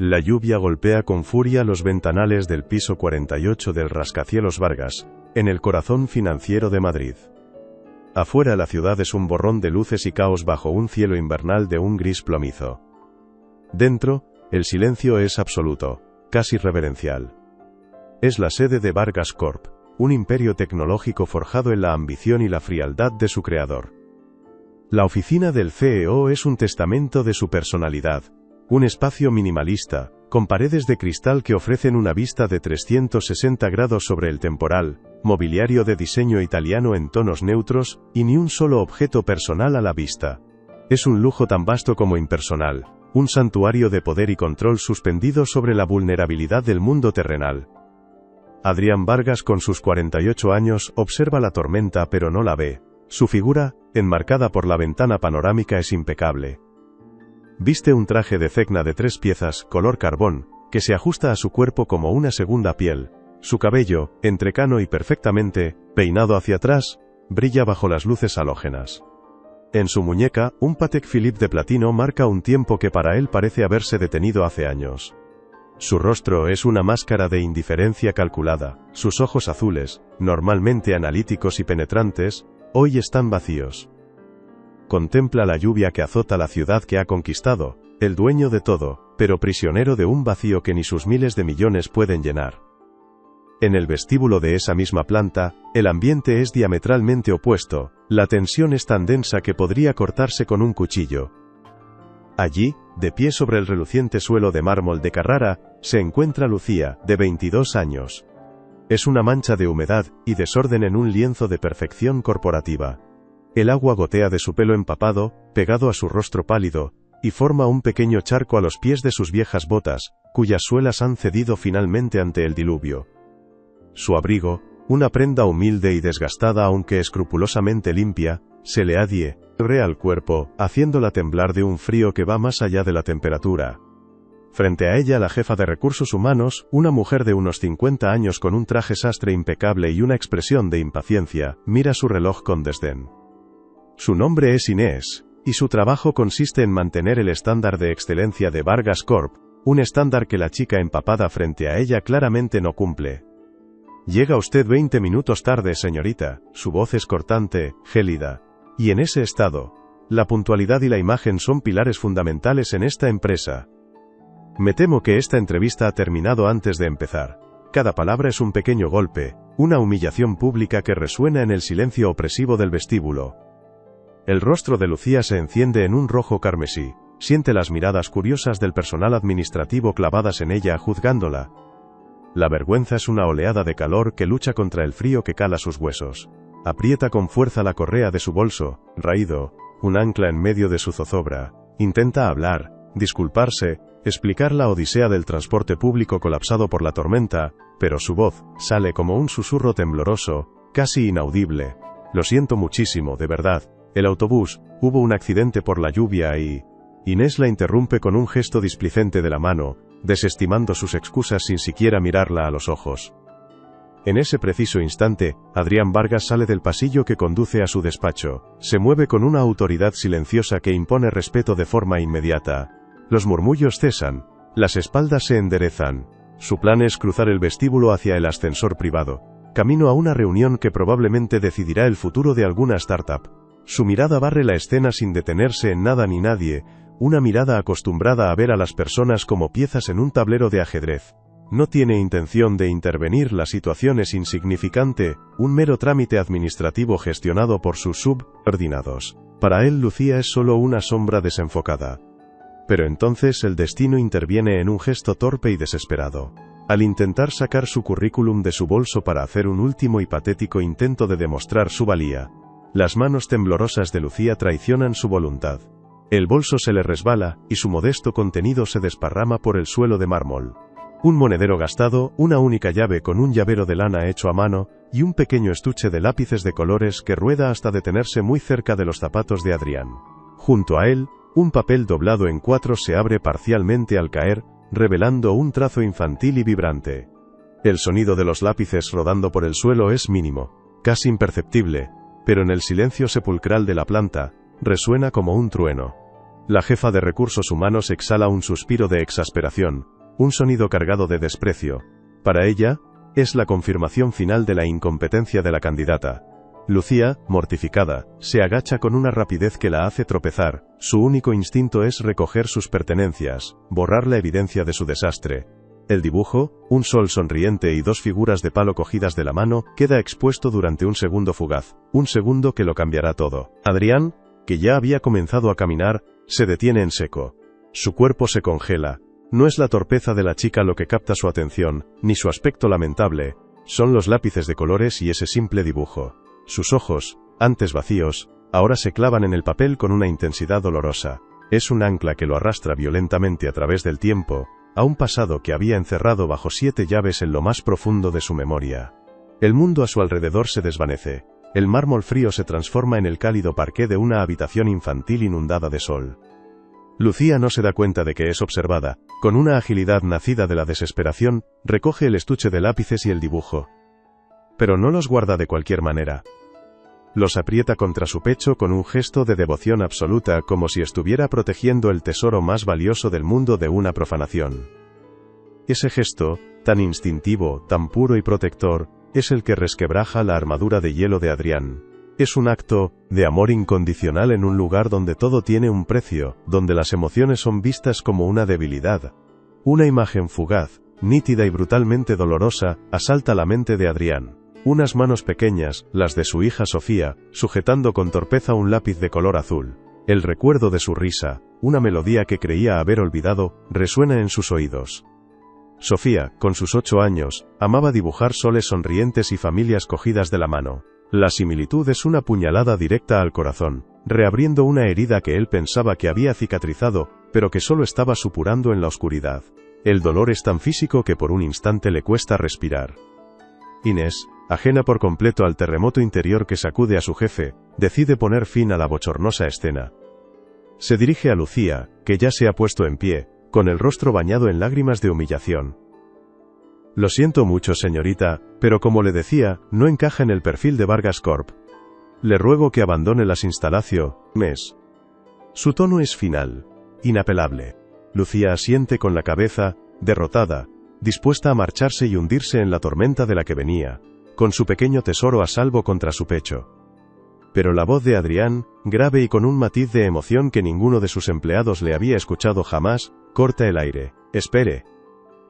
La lluvia golpea con furia los ventanales del piso 48 del rascacielos Vargas, en el corazón financiero de Madrid. Afuera la ciudad es un borrón de luces y caos bajo un cielo invernal de un gris plomizo. Dentro, el silencio es absoluto, casi reverencial. Es la sede de Vargas Corp, un imperio tecnológico forjado en la ambición y la frialdad de su creador. La oficina del CEO es un testamento de su personalidad, un espacio minimalista, con paredes de cristal que ofrecen una vista de 360 grados sobre el temporal, mobiliario de diseño italiano en tonos neutros, y ni un solo objeto personal a la vista. Es un lujo tan vasto como impersonal, un santuario de poder y control suspendido sobre la vulnerabilidad del mundo terrenal. Adrián Vargas, con sus 48 años, observa la tormenta pero no la ve. Su figura, enmarcada por la ventana panorámica, es impecable. Viste un traje de cecna de 3 piezas, color carbón, que se ajusta a su cuerpo como una segunda piel. Su cabello, entrecano y perfectamente peinado hacia atrás, brilla bajo las luces halógenas. En su muñeca, un Patek Philippe de platino marca un tiempo que para él parece haberse detenido hace años. Su rostro es una máscara de indiferencia calculada. Sus ojos azules, normalmente analíticos y penetrantes, hoy están vacíos. Contempla la lluvia que azota la ciudad que ha conquistado, el dueño de todo, pero prisionero de un vacío que ni sus miles de millones pueden llenar. En el vestíbulo de esa misma planta, el ambiente es diametralmente opuesto, la tensión es tan densa que podría cortarse con un cuchillo. Allí, de pie sobre el reluciente suelo de mármol de Carrara, se encuentra Lucía, de 22 años. Es una mancha de humedad y desorden en un lienzo de perfección corporativa. El agua gotea de su pelo empapado, pegado a su rostro pálido, y forma un pequeño charco a los pies de sus viejas botas, cuyas suelas han cedido finalmente ante el diluvio. Su abrigo, una prenda humilde y desgastada aunque escrupulosamente limpia, se le adhiere al cuerpo, haciéndola temblar de un frío que va más allá de la temperatura. Frente a ella la jefa de recursos humanos, una mujer de unos 50 años con un traje sastre impecable y una expresión de impaciencia, mira su reloj con desdén. Su nombre es Inés, y su trabajo consiste en mantener el estándar de excelencia de Vargas Corp, un estándar que la chica empapada frente a ella claramente no cumple. Llega usted 20 minutos tarde, señorita. Su voz es cortante, gélida. Y en ese estado, la puntualidad y la imagen son pilares fundamentales en esta empresa. Me temo que esta entrevista ha terminado antes de empezar. Cada palabra es un pequeño golpe, una humillación pública que resuena en el silencio opresivo del vestíbulo. El rostro de Lucía se enciende en un rojo carmesí, siente las miradas curiosas del personal administrativo clavadas en ella juzgándola. La vergüenza es una oleada de calor que lucha contra el frío que cala sus huesos. Aprieta con fuerza la correa de su bolso, raído, un ancla en medio de su zozobra. Intenta hablar, disculparse, explicar la odisea del transporte público colapsado por la tormenta, pero su voz sale como un susurro tembloroso, casi inaudible. Lo siento muchísimo, de verdad. El autobús, hubo un accidente por la lluvia y... Inés la interrumpe con un gesto displicente de la mano, desestimando sus excusas sin siquiera mirarla a los ojos. En ese preciso instante, Adrián Vargas sale del pasillo que conduce a su despacho. Se mueve con una autoridad silenciosa que impone respeto de forma inmediata. Los murmullos cesan, las espaldas se enderezan. Su plan es cruzar el vestíbulo hacia el ascensor privado, camino a una reunión que probablemente decidirá el futuro de alguna startup. Su mirada barre la escena sin detenerse en nada ni nadie, una mirada acostumbrada a ver a las personas como piezas en un tablero de ajedrez. No tiene intención de intervenir, la situación es insignificante, un mero trámite administrativo gestionado por sus subordinados. Para él Lucía es solo una sombra desenfocada. Pero entonces el destino interviene en un gesto torpe y desesperado. Al intentar sacar su currículum de su bolso para hacer un último y patético intento de demostrar su valía, las manos temblorosas de Lucía traicionan su voluntad. El bolso se le resbala, y su modesto contenido se desparrama por el suelo de mármol. Un monedero gastado, una única llave con un llavero de lana hecho a mano, y un pequeño estuche de lápices de colores que rueda hasta detenerse muy cerca de los zapatos de Adrián. Junto a él, un papel doblado en 4 se abre parcialmente al caer, revelando un trazo infantil y vibrante. El sonido de los lápices rodando por el suelo es mínimo, casi imperceptible, pero en el silencio sepulcral de la planta, resuena como un trueno. La jefa de recursos humanos exhala un suspiro de exasperación, un sonido cargado de desprecio. Para ella, es la confirmación final de la incompetencia de la candidata. Lucía, mortificada, se agacha con una rapidez que la hace tropezar. Su único instinto es recoger sus pertenencias, borrar la evidencia de su desastre. El dibujo, un sol sonriente y dos figuras de palo cogidas de la mano, queda expuesto durante un segundo fugaz, un segundo que lo cambiará todo. Adrián, que ya había comenzado a caminar, se detiene en seco. Su cuerpo se congela. No es la torpeza de la chica lo que capta su atención, ni su aspecto lamentable, son los lápices de colores y ese simple dibujo. Sus ojos, antes vacíos, ahora se clavan en el papel con una intensidad dolorosa. Es un ancla que lo arrastra violentamente a través del tiempo, a un pasado que había encerrado bajo 7 llaves en lo más profundo de su memoria. El mundo a su alrededor se desvanece. El mármol frío se transforma en el cálido parqué de una habitación infantil inundada de sol. Lucía no se da cuenta de que es observada. Con una agilidad nacida de la desesperación, recoge el estuche de lápices y el dibujo. Pero no los guarda de cualquier manera. Los aprieta contra su pecho con un gesto de devoción absoluta, como si estuviera protegiendo el tesoro más valioso del mundo de una profanación. Ese gesto, tan instintivo, tan puro y protector, es el que resquebraja la armadura de hielo de Adrián. Es un acto de amor incondicional en un lugar donde todo tiene un precio, donde las emociones son vistas como una debilidad. Una imagen fugaz, nítida y brutalmente dolorosa, asalta la mente de Adrián. Unas manos pequeñas, las de su hija Sofía, sujetando con torpeza un lápiz de color azul. El recuerdo de su risa, una melodía que creía haber olvidado, resuena en sus oídos. Sofía, con sus 8 años, amaba dibujar soles sonrientes y familias cogidas de la mano. La similitud es una puñalada directa al corazón, reabriendo una herida que él pensaba que había cicatrizado, pero que solo estaba supurando en la oscuridad. El dolor es tan físico que por un instante le cuesta respirar. Inés, ajena por completo al terremoto interior que sacude a su jefe, decide poner fin a la bochornosa escena. Se dirige a Lucía, que ya se ha puesto en pie, con el rostro bañado en lágrimas de humillación. Lo siento mucho, señorita, pero como le decía, no encaja en el perfil de Vargas Corp. Le ruego que abandone las instalaciones. Su tono es final, inapelable. Lucía asiente con la cabeza, derrotada, dispuesta a marcharse y hundirse en la tormenta de la que venía, con su pequeño tesoro a salvo contra su pecho. Pero la voz de Adrián, grave y con un matiz de emoción que ninguno de sus empleados le había escuchado jamás, corta el aire. Espere.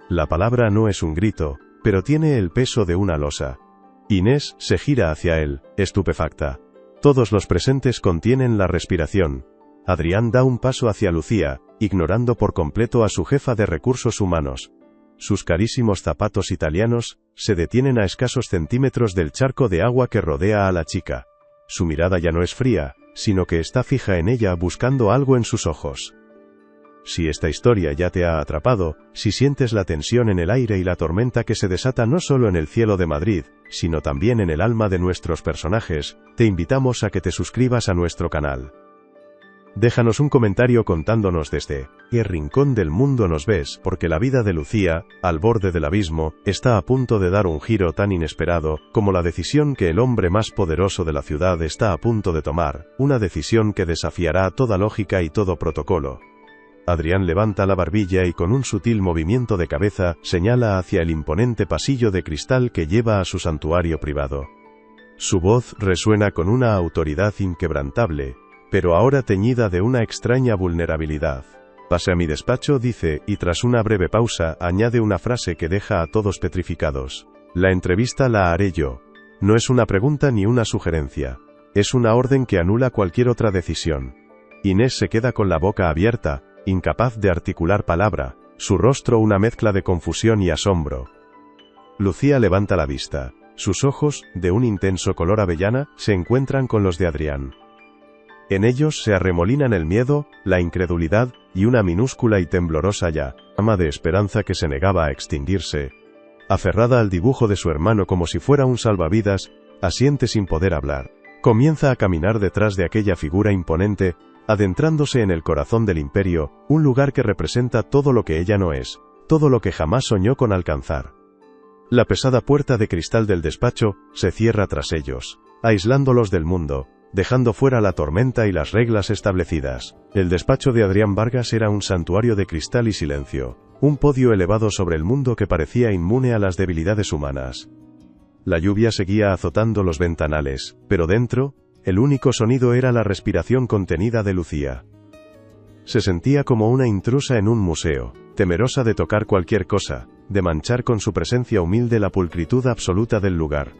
La palabra no es un grito, pero tiene el peso de una losa. Inés se gira hacia él, estupefacta. Todos los presentes contienen la respiración. Adrián da un paso hacia Lucía, ignorando por completo a su jefa de recursos humanos. Sus carísimos zapatos italianos se detienen a escasos centímetros del charco de agua que rodea a la chica. Su mirada ya no es fría, sino que está fija en ella buscando algo en sus ojos. Si esta historia ya te ha atrapado, si sientes la tensión en el aire y la tormenta que se desata no solo en el cielo de Madrid, sino también en el alma de nuestros personajes, te invitamos a que te suscribas a nuestro canal. Déjanos un comentario contándonos desde qué rincón del mundo nos ves, porque la vida de Lucía, al borde del abismo, está a punto de dar un giro tan inesperado, como la decisión que el hombre más poderoso de la ciudad está a punto de tomar, una decisión que desafiará toda lógica y todo protocolo. Adrián levanta la barbilla y con un sutil movimiento de cabeza, señala hacia el imponente pasillo de cristal que lleva a su santuario privado. Su voz resuena con una autoridad inquebrantable, pero ahora teñida de una extraña vulnerabilidad. Pase a mi despacho, dice, y tras una breve pausa, añade una frase que deja a todos petrificados. La entrevista la haré yo. No es una pregunta ni una sugerencia. Es una orden que anula cualquier otra decisión. Inés se queda con la boca abierta, incapaz de articular palabra, su rostro una mezcla de confusión y asombro. Lucía levanta la vista. Sus ojos, de un intenso color avellana, se encuentran con los de Adrián. En ellos se arremolinan el miedo, la incredulidad, y una minúscula y temblorosa llama de esperanza que se negaba a extinguirse. Aferrada al dibujo de su hermano como si fuera un salvavidas, asiente sin poder hablar. Comienza a caminar detrás de aquella figura imponente, adentrándose en el corazón del imperio, un lugar que representa todo lo que ella no es, todo lo que jamás soñó con alcanzar. La pesada puerta de cristal del despacho se cierra tras ellos, aislándolos del mundo, dejando fuera la tormenta y las reglas establecidas. El despacho de Adrián Vargas era un santuario de cristal y silencio, un podio elevado sobre el mundo que parecía inmune a las debilidades humanas. La lluvia seguía azotando los ventanales, pero dentro, el único sonido era la respiración contenida de Lucía. Se sentía como una intrusa en un museo, temerosa de tocar cualquier cosa, de manchar con su presencia humilde la pulcritud absoluta del lugar.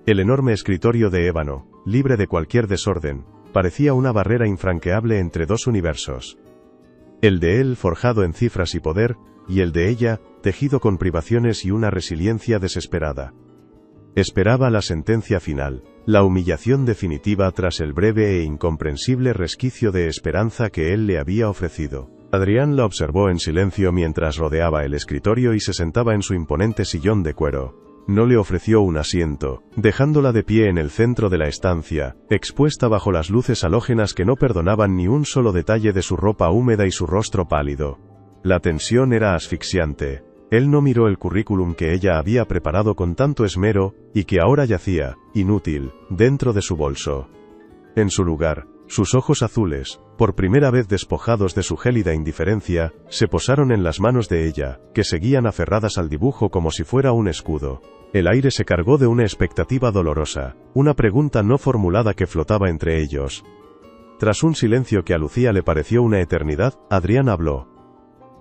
El enorme escritorio de ébano, libre de cualquier desorden, parecía una barrera infranqueable entre dos universos. El de él forjado en cifras y poder, y el de ella, tejido con privaciones y una resiliencia desesperada. Esperaba la sentencia final, la humillación definitiva tras el breve e incomprensible resquicio de esperanza que él le había ofrecido. Adrián la observó en silencio mientras rodeaba el escritorio y se sentaba en su imponente sillón de cuero. No le ofreció un asiento, dejándola de pie en el centro de la estancia, expuesta bajo las luces halógenas que no perdonaban ni un solo detalle de su ropa húmeda y su rostro pálido. La tensión era asfixiante. Él no miró el currículum que ella había preparado con tanto esmero, y que ahora yacía, inútil, dentro de su bolso. En su lugar, sus ojos azules, por primera vez despojados de su gélida indiferencia, se posaron en las manos de ella, que seguían aferradas al dibujo como si fuera un escudo. El aire se cargó de una expectativa dolorosa, una pregunta no formulada que flotaba entre ellos. Tras un silencio que a Lucía le pareció una eternidad, Adrián habló.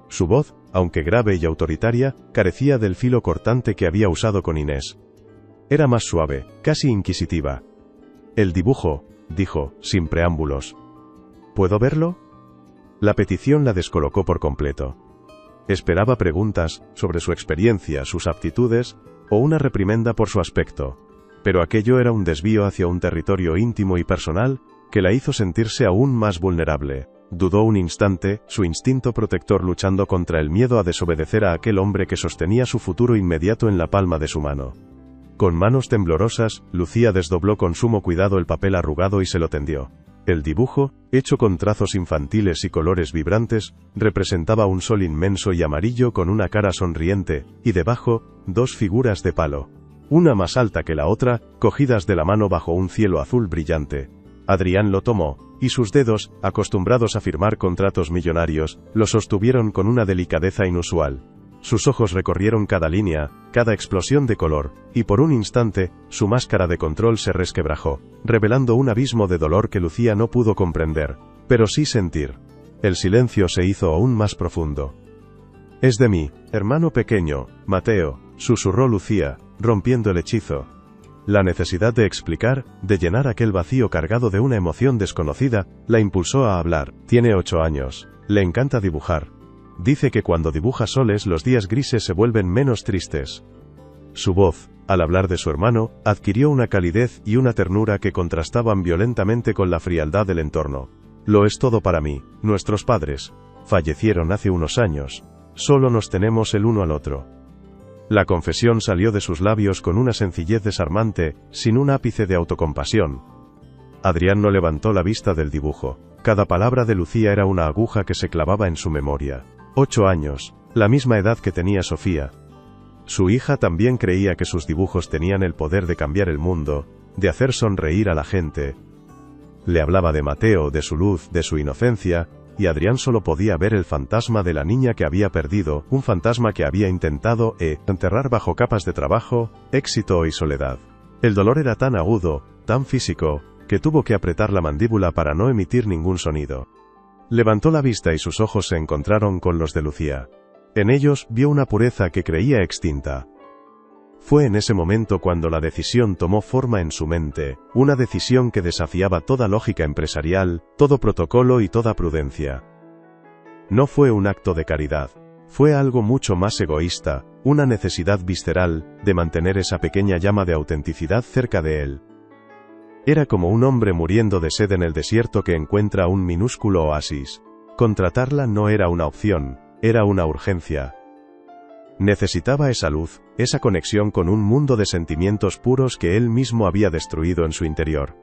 Su voz, aunque grave y autoritaria, carecía del filo cortante que había usado con Inés. Era más suave, casi inquisitiva. El dibujo, dijo, sin preámbulos. ¿Puedo verlo? La petición la descolocó por completo. Esperaba preguntas, sobre su experiencia, sus aptitudes, o una reprimenda por su aspecto. Pero aquello era un desvío hacia un territorio íntimo y personal, que la hizo sentirse aún más vulnerable. Dudó un instante, su instinto protector luchando contra el miedo a desobedecer a aquel hombre que sostenía su futuro inmediato en la palma de su mano. Con manos temblorosas, Lucía desdobló con sumo cuidado el papel arrugado y se lo tendió. El dibujo, hecho con trazos infantiles y colores vibrantes, representaba un sol inmenso y amarillo con una cara sonriente, y debajo, dos figuras de palo. Una más alta que la otra, cogidas de la mano bajo un cielo azul brillante. Adrián lo tomó, y sus dedos, acostumbrados a firmar contratos millonarios, lo sostuvieron con una delicadeza inusual. Sus ojos recorrieron cada línea, cada explosión de color, y por un instante, su máscara de control se resquebrajó, revelando un abismo de dolor que Lucía no pudo comprender, pero sí sentir. El silencio se hizo aún más profundo. «Es de mi hermano pequeño, Mateo», susurró Lucía, rompiendo el hechizo. La necesidad de explicar, de llenar aquel vacío cargado de una emoción desconocida, la impulsó a hablar. Tiene 8 años. Le encanta dibujar. Dice que cuando dibuja soles los días grises se vuelven menos tristes. Su voz, al hablar de su hermano, adquirió una calidez y una ternura que contrastaban violentamente con la frialdad del entorno. Lo es todo para mí. Nuestros padres fallecieron hace unos años. Solo nos tenemos el uno al otro. La confesión salió de sus labios con una sencillez desarmante, sin un ápice de autocompasión. Adrián no levantó la vista del dibujo. Cada palabra de Lucía era una aguja que se clavaba en su memoria. 8 años, la misma edad que tenía Sofía. Su hija también creía que sus dibujos tenían el poder de cambiar el mundo, de hacer sonreír a la gente. Le hablaba de Mateo, de su luz, de su inocencia, y Adrián solo podía ver el fantasma de la niña que había perdido, un fantasma que había intentado enterrar bajo capas de trabajo, éxito y soledad. El dolor era tan agudo, tan físico, que tuvo que apretar la mandíbula para no emitir ningún sonido. Levantó la vista y sus ojos se encontraron con los de Lucía. En ellos vio una pureza que creía extinta. Fue en ese momento cuando la decisión tomó forma en su mente, una decisión que desafiaba toda lógica empresarial, todo protocolo y toda prudencia. No fue un acto de caridad. Fue algo mucho más egoísta, una necesidad visceral, de mantener esa pequeña llama de autenticidad cerca de él. Era como un hombre muriendo de sed en el desierto que encuentra un minúsculo oasis. Contratarla no era una opción, era una urgencia. Necesitaba esa luz, esa conexión con un mundo de sentimientos puros que él mismo había destruido en su interior.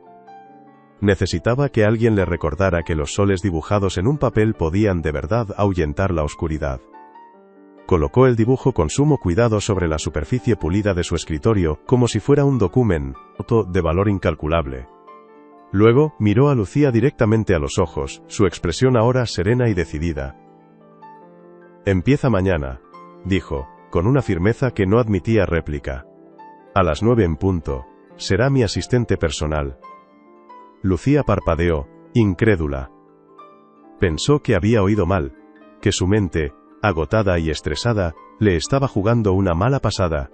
Necesitaba que alguien le recordara que los soles dibujados en un papel podían de verdad ahuyentar la oscuridad. Colocó el dibujo con sumo cuidado sobre la superficie pulida de su escritorio, como si fuera un documento de valor incalculable. Luego, miró a Lucía directamente a los ojos, su expresión ahora serena y decidida. «Empieza mañana», dijo, con una firmeza que no admitía réplica. «A las 9 en punto. Será mi asistente personal». Lucía parpadeó, incrédula. Pensó que había oído mal, que su mente, agotada y estresada, le estaba jugando una mala pasada.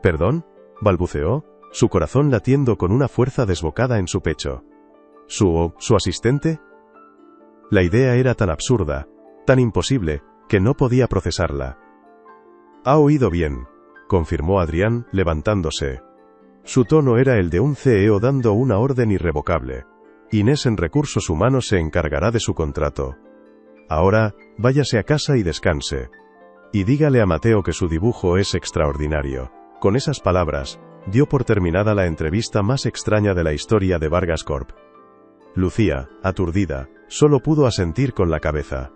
«¿Perdón?», balbuceó, su corazón latiendo con una fuerza desbocada en su pecho. ¿Su asistente? La idea era tan absurda, tan imposible, que no podía procesarla. «Ha oído bien», confirmó Adrián, levantándose. Su tono era el de un CEO dando una orden irrevocable. «Inés en Recursos Humanos se encargará de su contrato. Ahora, váyase a casa y descanse. Y dígale a Mateo que su dibujo es extraordinario». Con esas palabras, dio por terminada la entrevista más extraña de la historia de Vargas Corp. Lucía, aturdida, solo pudo asentir con la cabeza.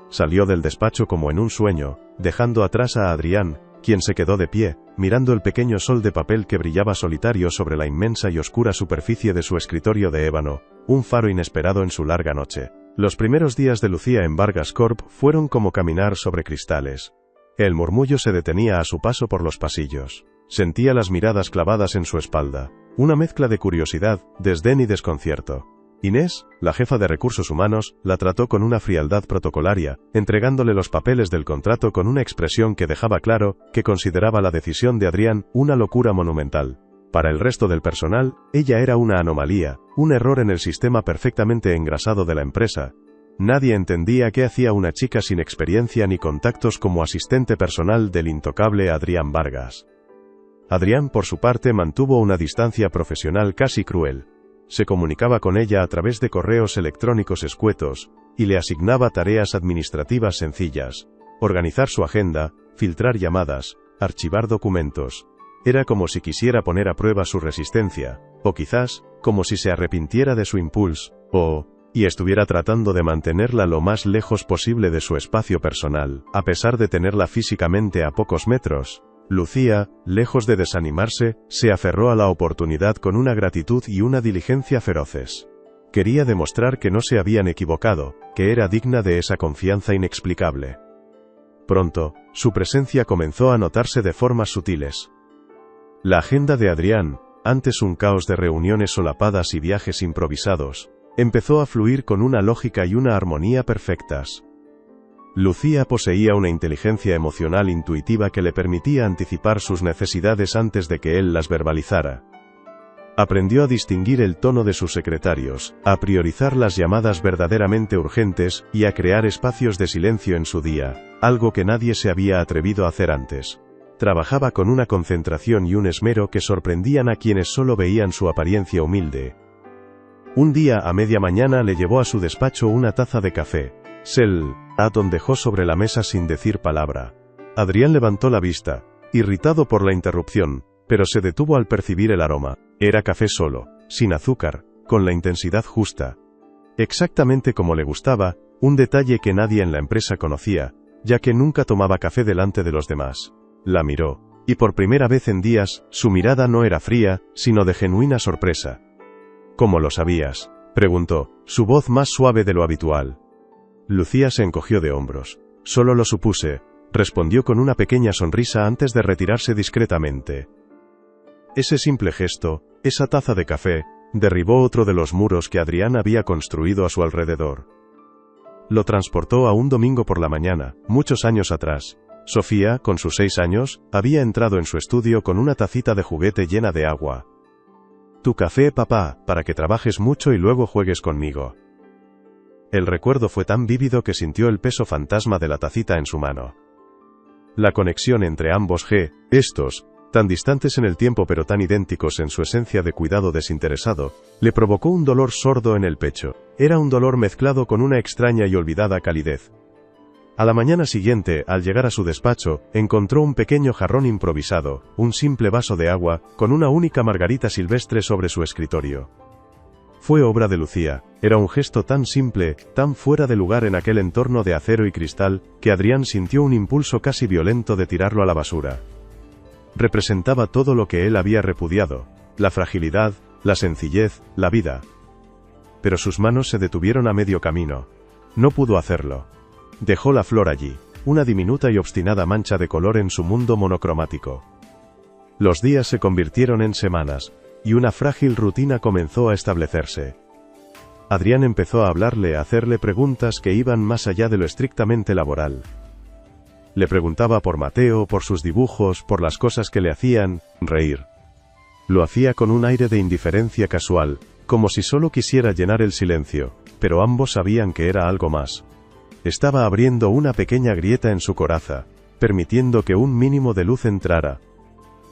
Salió del despacho como en un sueño, dejando atrás a Adrián, quien se quedó de pie, mirando el pequeño sol de papel que brillaba solitario sobre la inmensa y oscura superficie de su escritorio de ébano, un faro inesperado en su larga noche. Los primeros días de Lucía en Vargas Corp fueron como caminar sobre cristales. El murmullo se detenía a su paso por los pasillos. Sentía las miradas clavadas en su espalda, una mezcla de curiosidad, desdén y desconcierto. Inés, la jefa de Recursos Humanos, la trató con una frialdad protocolaria, entregándole los papeles del contrato con una expresión que dejaba claro que consideraba la decisión de Adrián una locura monumental. Para el resto del personal, ella era una anomalía, un error en el sistema perfectamente engrasado de la empresa. Nadie entendía qué hacía una chica sin experiencia ni contactos como asistente personal del intocable Adrián Vargas. Adrián, por su parte, mantuvo una distancia profesional casi cruel. Se comunicaba con ella a través de correos electrónicos escuetos, y le asignaba tareas administrativas sencillas: organizar su agenda, filtrar llamadas, archivar documentos. Era como si quisiera poner a prueba su resistencia, o quizás, como si se arrepintiera de su impulso, y estuviera tratando de mantenerla lo más lejos posible de su espacio personal, a pesar de tenerla físicamente a pocos metros. Lucía, lejos de desanimarse, se aferró a la oportunidad con una gratitud y una diligencia feroces. Quería demostrar que no se habían equivocado, que era digna de esa confianza inexplicable. Pronto, su presencia comenzó a notarse de formas sutiles. La agenda de Adrián, antes un caos de reuniones solapadas y viajes improvisados, empezó a fluir con una lógica y una armonía perfectas. Lucía poseía una inteligencia emocional intuitiva que le permitía anticipar sus necesidades antes de que él las verbalizara. Aprendió a distinguir el tono de sus secretarios, a priorizar las llamadas verdaderamente urgentes, y a crear espacios de silencio en su día, algo que nadie se había atrevido a hacer antes. Trabajaba con una concentración y un esmero que sorprendían a quienes solo veían su apariencia humilde. Un día a media mañana le llevó a su despacho una taza de café. Aton dejó sobre la mesa sin decir palabra. Adrián levantó la vista, irritado por la interrupción, pero se detuvo al percibir el aroma. Era café solo, sin azúcar, con la intensidad justa. Exactamente como le gustaba, un detalle que nadie en la empresa conocía, ya que nunca tomaba café delante de los demás. La miró, y por primera vez en días, su mirada no era fría, sino de genuina sorpresa. «¿Cómo lo sabías?», preguntó, su voz más suave de lo habitual. Lucía se encogió de hombros. «Solo lo supuse», respondió con una pequeña sonrisa antes de retirarse discretamente. Ese simple gesto, esa taza de café, derribó otro de los muros que Adrián había construido a su alrededor. Lo transportó a un domingo por la mañana, muchos años atrás. Sofía, con sus 6 años, había entrado en su estudio con una tacita de juguete llena de agua. «Tu café, papá, para que trabajes mucho y luego juegues conmigo». El recuerdo fue tan vívido que sintió el peso fantasma de la tacita en su mano. La conexión entre ambos gestos, tan distantes en el tiempo pero tan idénticos en su esencia de cuidado desinteresado, le provocó un dolor sordo en el pecho. Era un dolor mezclado con una extraña y olvidada calidez. A la mañana siguiente, al llegar a su despacho, encontró un pequeño jarrón improvisado, un simple vaso de agua, con una única margarita silvestre sobre su escritorio. Fue obra de Lucía. Era un gesto tan simple, tan fuera de lugar en aquel entorno de acero y cristal, que Adrián sintió un impulso casi violento de tirarlo a la basura. Representaba todo lo que él había repudiado: la fragilidad, la sencillez, la vida. pero sus manos se detuvieron a medio camino. No pudo hacerlo. Dejó la flor allí, una diminuta y obstinada mancha de color en su mundo monocromático. Los días se convirtieron en semanas, y una frágil rutina comenzó a establecerse. Adrián empezó a hablarle, a hacerle preguntas que iban más allá de lo estrictamente laboral. Le preguntaba por Mateo, por sus dibujos, por las cosas que le hacían reír. Lo hacía con un aire de indiferencia casual, como si solo quisiera llenar el silencio, pero ambos sabían que era algo más. Estaba abriendo una pequeña grieta en su coraza, permitiendo que un mínimo de luz entrara.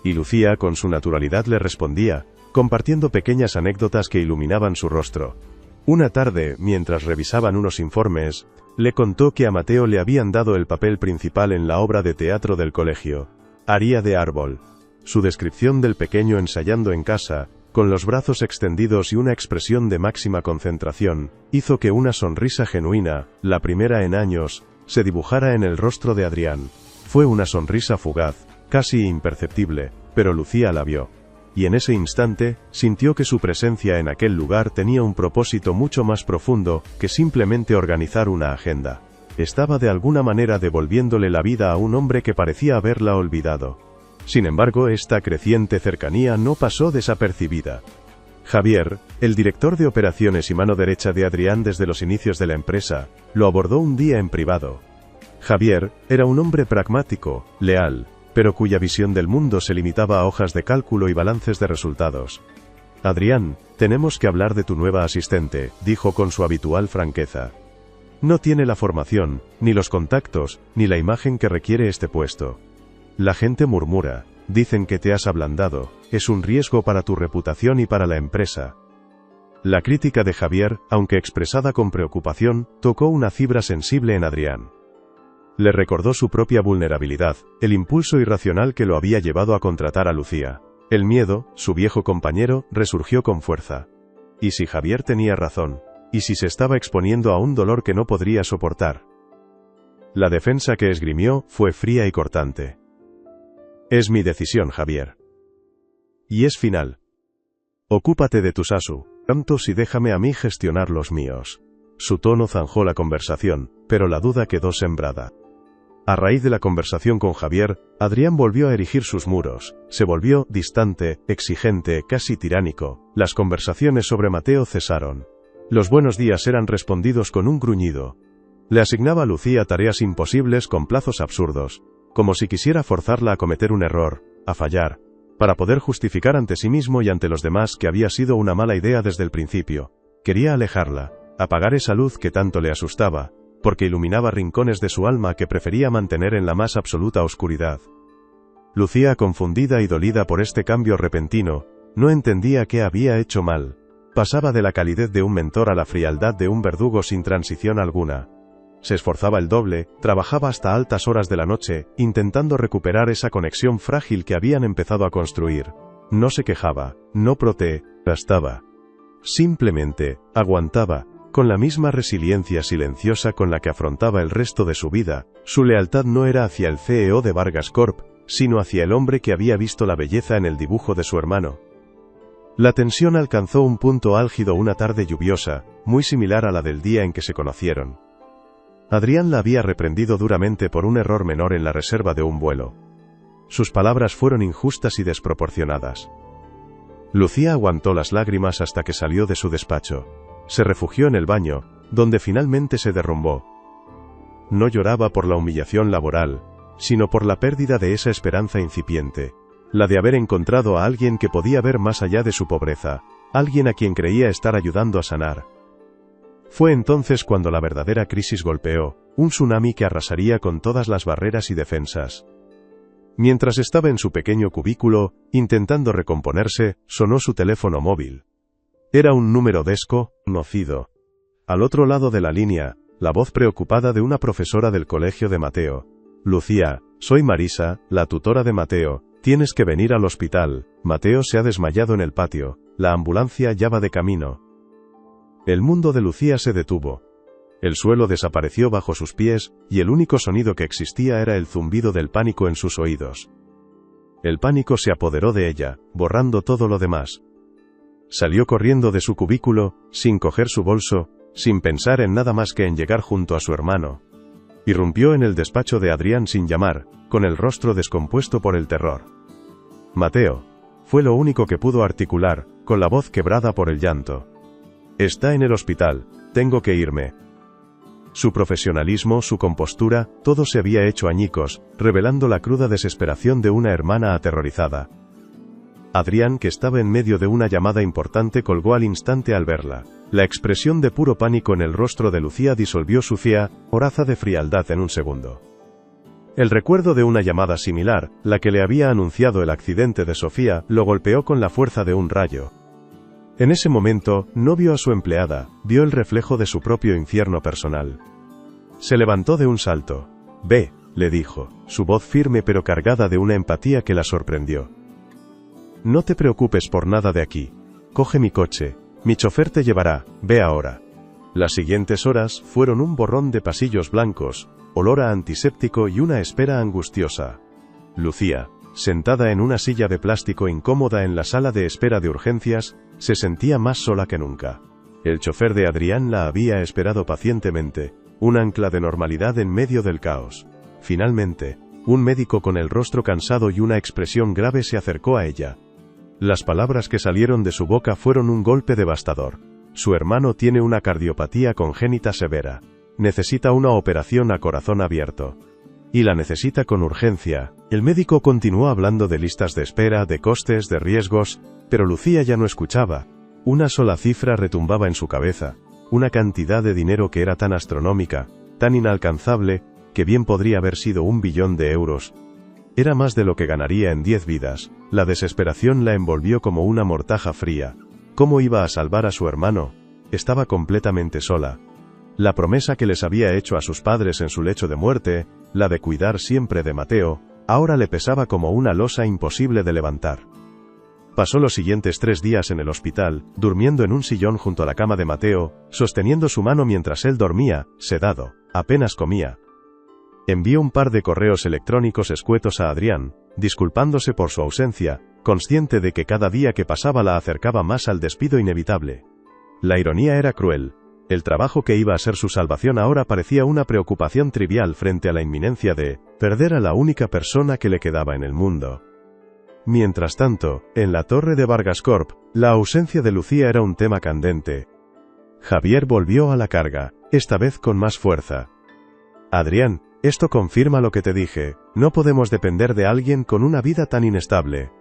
Y Lucía con su naturalidad le respondía, compartiendo pequeñas anécdotas que iluminaban su rostro. Una tarde, mientras revisaban unos informes, le contó que a Mateo le habían dado el papel principal en la obra de teatro del colegio, Aria de Árbol. Su descripción del pequeño ensayando en casa, con los brazos extendidos y una expresión de máxima concentración, hizo que una sonrisa genuina, la primera en años, se dibujara en el rostro de Adrián. Fue una sonrisa fugaz, casi imperceptible, pero Lucía la vio. Y en ese instante, sintió que su presencia en aquel lugar tenía un propósito mucho más profundo que simplemente organizar una agenda. Estaba de alguna manera devolviéndole la vida a un hombre que parecía haberla olvidado. Sin embargo, esta creciente cercanía no pasó desapercibida. Javier, el director de operaciones y mano derecha de Adrián desde los inicios de la empresa, lo abordó un día en privado. Javier era un hombre pragmático, leal, pero cuya visión del mundo se limitaba a hojas de cálculo y balances de resultados. Adrián, tenemos que hablar de tu nueva asistente, dijo con su habitual franqueza. No tiene la formación, ni los contactos, ni la imagen que requiere este puesto. La gente murmura, dicen que te has ablandado, es un riesgo para tu reputación y para la empresa. La crítica de Javier, aunque expresada con preocupación, tocó una fibra sensible en Adrián. Le recordó su propia vulnerabilidad, el impulso irracional que lo había llevado a contratar a Lucía. El miedo, su viejo compañero, resurgió con fuerza. ¿Y si Javier tenía razón? ¿Y si se estaba exponiendo a un dolor que no podría soportar? La defensa que esgrimió fue fría y cortante. Es mi decisión, Javier. Y es final. Ocúpate de tus asuntos y déjame a mí gestionar los míos. Su tono zanjó la conversación, pero la duda quedó sembrada. A raíz de la conversación con Javier, Adrián volvió a erigir sus muros, se volvió distante, exigente, casi tiránico. Las conversaciones sobre Mateo cesaron. Los buenos días eran respondidos con un gruñido. Le asignaba a Lucía tareas imposibles con plazos absurdos, como si quisiera forzarla a cometer un error, a fallar, para poder justificar ante sí mismo y ante los demás que había sido una mala idea desde el principio. Quería alejarla, apagar esa luz que tanto le asustaba, porque iluminaba rincones de su alma que prefería mantener en la más absoluta oscuridad. Lucía, confundida y dolida por este cambio repentino, no entendía qué había hecho mal. Pasaba de la calidez de un mentor a la frialdad de un verdugo sin transición alguna. Se esforzaba el doble, trabajaba hasta altas horas de la noche, intentando recuperar esa conexión frágil que habían empezado a construir. No se quejaba, no protestaba. Simplemente, aguantaba, con la misma resiliencia silenciosa con la que afrontaba el resto de su vida. Su lealtad no era hacia el CEO de Vargas Corp, sino hacia el hombre que había visto la belleza en el dibujo de su hermano. La tensión alcanzó un punto álgido una tarde lluviosa, muy similar a la del día en que se conocieron. Adrián la había reprendido duramente por un error menor en la reserva de un vuelo. Sus palabras fueron injustas y desproporcionadas. Lucía aguantó las lágrimas hasta que salió de su despacho. Se refugió en el baño, donde finalmente se derrumbó. No lloraba por la humillación laboral, sino por la pérdida de esa esperanza incipiente, la de haber encontrado a alguien que podía ver más allá de su pobreza, alguien a quien creía estar ayudando a sanar. Fue entonces cuando la verdadera crisis golpeó, un tsunami que arrasaría con todas las barreras y defensas. Mientras estaba en su pequeño cubículo, intentando recomponerse, sonó su teléfono móvil. Era un número desconocido. Al otro lado de la línea, la voz preocupada de una profesora del colegio de Mateo. Lucía, soy Marisa, la tutora de Mateo, tienes que venir al hospital, Mateo se ha desmayado en el patio, la ambulancia ya va de camino. El mundo de Lucía se detuvo. El suelo desapareció bajo sus pies, y el único sonido que existía era el zumbido del pánico en sus oídos. El pánico se apoderó de ella, borrando todo lo demás. Salió corriendo de su cubículo, sin coger su bolso, sin pensar en nada más que en llegar junto a su hermano. Irrumpió en el despacho de Adrián sin llamar, con el rostro descompuesto por el terror. «Mateo», fue lo único que pudo articular, con la voz quebrada por el llanto. «Está en el hospital, tengo que irme». Su profesionalismo, su compostura, todo se había hecho añicos, revelando la cruda desesperación de una hermana aterrorizada. Adrián, que estaba en medio de una llamada importante, colgó al instante al verla. La expresión de puro pánico en el rostro de Lucía disolvió su fría, coraza de frialdad en un segundo. El recuerdo de una llamada similar, la que le había anunciado el accidente de Sofía, lo golpeó con la fuerza de un rayo. En ese momento, no vio a su empleada, vio el reflejo de su propio infierno personal. Se levantó de un salto. «Ve», le dijo, su voz firme pero cargada de una empatía que la sorprendió. «No te preocupes por nada de aquí. Coge mi coche, mi chofer te llevará, ve ahora». Las siguientes horas fueron un borrón de pasillos blancos, olor a antiséptico y una espera angustiosa. Lucía, sentada en una silla de plástico incómoda en la sala de espera de urgencias, se sentía más sola que nunca. El chofer de Adrián la había esperado pacientemente, un ancla de normalidad en medio del caos. Finalmente, un médico con el rostro cansado y una expresión grave se acercó a ella. Las palabras que salieron de su boca fueron un golpe devastador. Su hermano tiene una cardiopatía congénita severa. Necesita una operación a corazón abierto. Y la necesita con urgencia. El médico continuó hablando de listas de espera, de costes, de riesgos, pero Lucía ya no escuchaba. Una sola cifra retumbaba en su cabeza. Una cantidad de dinero que era tan astronómica, tan inalcanzable, que bien podría haber sido 1 billón de euros. Era más de lo que ganaría en 10 vidas. La desesperación la envolvió como una mortaja fría. ¿Cómo iba a salvar a su hermano? Estaba completamente sola. La promesa que les había hecho a sus padres en su lecho de muerte, la de cuidar siempre de Mateo, ahora le pesaba como una losa imposible de levantar. Pasó los siguientes 3 días en el hospital, durmiendo en un sillón junto a la cama de Mateo, sosteniendo su mano mientras él dormía, sedado, apenas comía. Envió un par de correos electrónicos escuetos a Adrián, disculpándose por su ausencia, consciente de que cada día que pasaba la acercaba más al despido inevitable. La ironía era cruel. El trabajo que iba a ser su salvación ahora parecía una preocupación trivial frente a la inminencia de perder a la única persona que le quedaba en el mundo. Mientras tanto, en la torre de Vargas Corp, la ausencia de Lucía era un tema candente. Javier volvió a la carga, esta vez con más fuerza. «Adrián, esto confirma lo que te dije, no podemos depender de alguien con una vida tan inestable.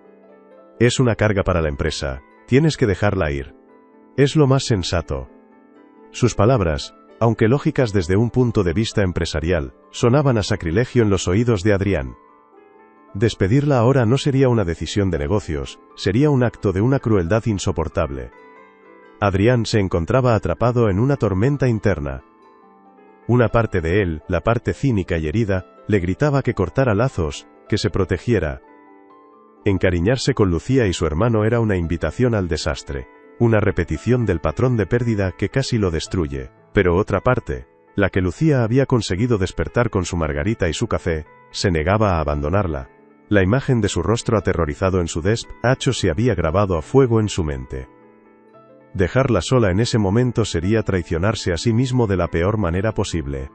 Es una carga para la empresa, tienes que dejarla ir. Es lo más sensato». Sus palabras, aunque lógicas desde un punto de vista empresarial, sonaban a sacrilegio en los oídos de Adrián. Despedirla ahora no sería una decisión de negocios, sería un acto de una crueldad insoportable. Adrián se encontraba atrapado en una tormenta interna. Una parte de él, la parte cínica y herida, le gritaba que cortara lazos, que se protegiera. Encariñarse con Lucía y su hermano era una invitación al desastre, una repetición del patrón de pérdida que casi lo destruye. Pero otra parte, la que Lucía había conseguido despertar con su margarita y su café, se negaba a abandonarla. La imagen de su rostro aterrorizado en su despacho se había grabado a fuego en su mente. Dejarla sola en ese momento sería traicionarse a sí mismo de la peor manera posible.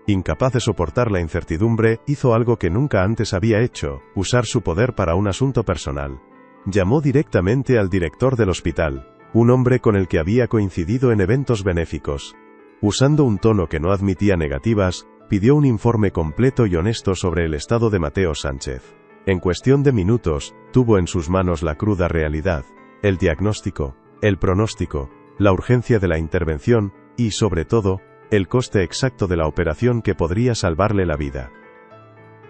Incapaz de soportar la incertidumbre, hizo algo que nunca antes había hecho, usar su poder para un asunto personal. Llamó directamente al director del hospital, un hombre con el que había coincidido en eventos benéficos. Usando un tono que no admitía negativas, pidió un informe completo y honesto sobre el estado de Mateo Sánchez. En cuestión de minutos, tuvo en sus manos la cruda realidad, el diagnóstico, el pronóstico, la urgencia de la intervención, y sobre todo, el coste exacto de la operación que podría salvarle la vida.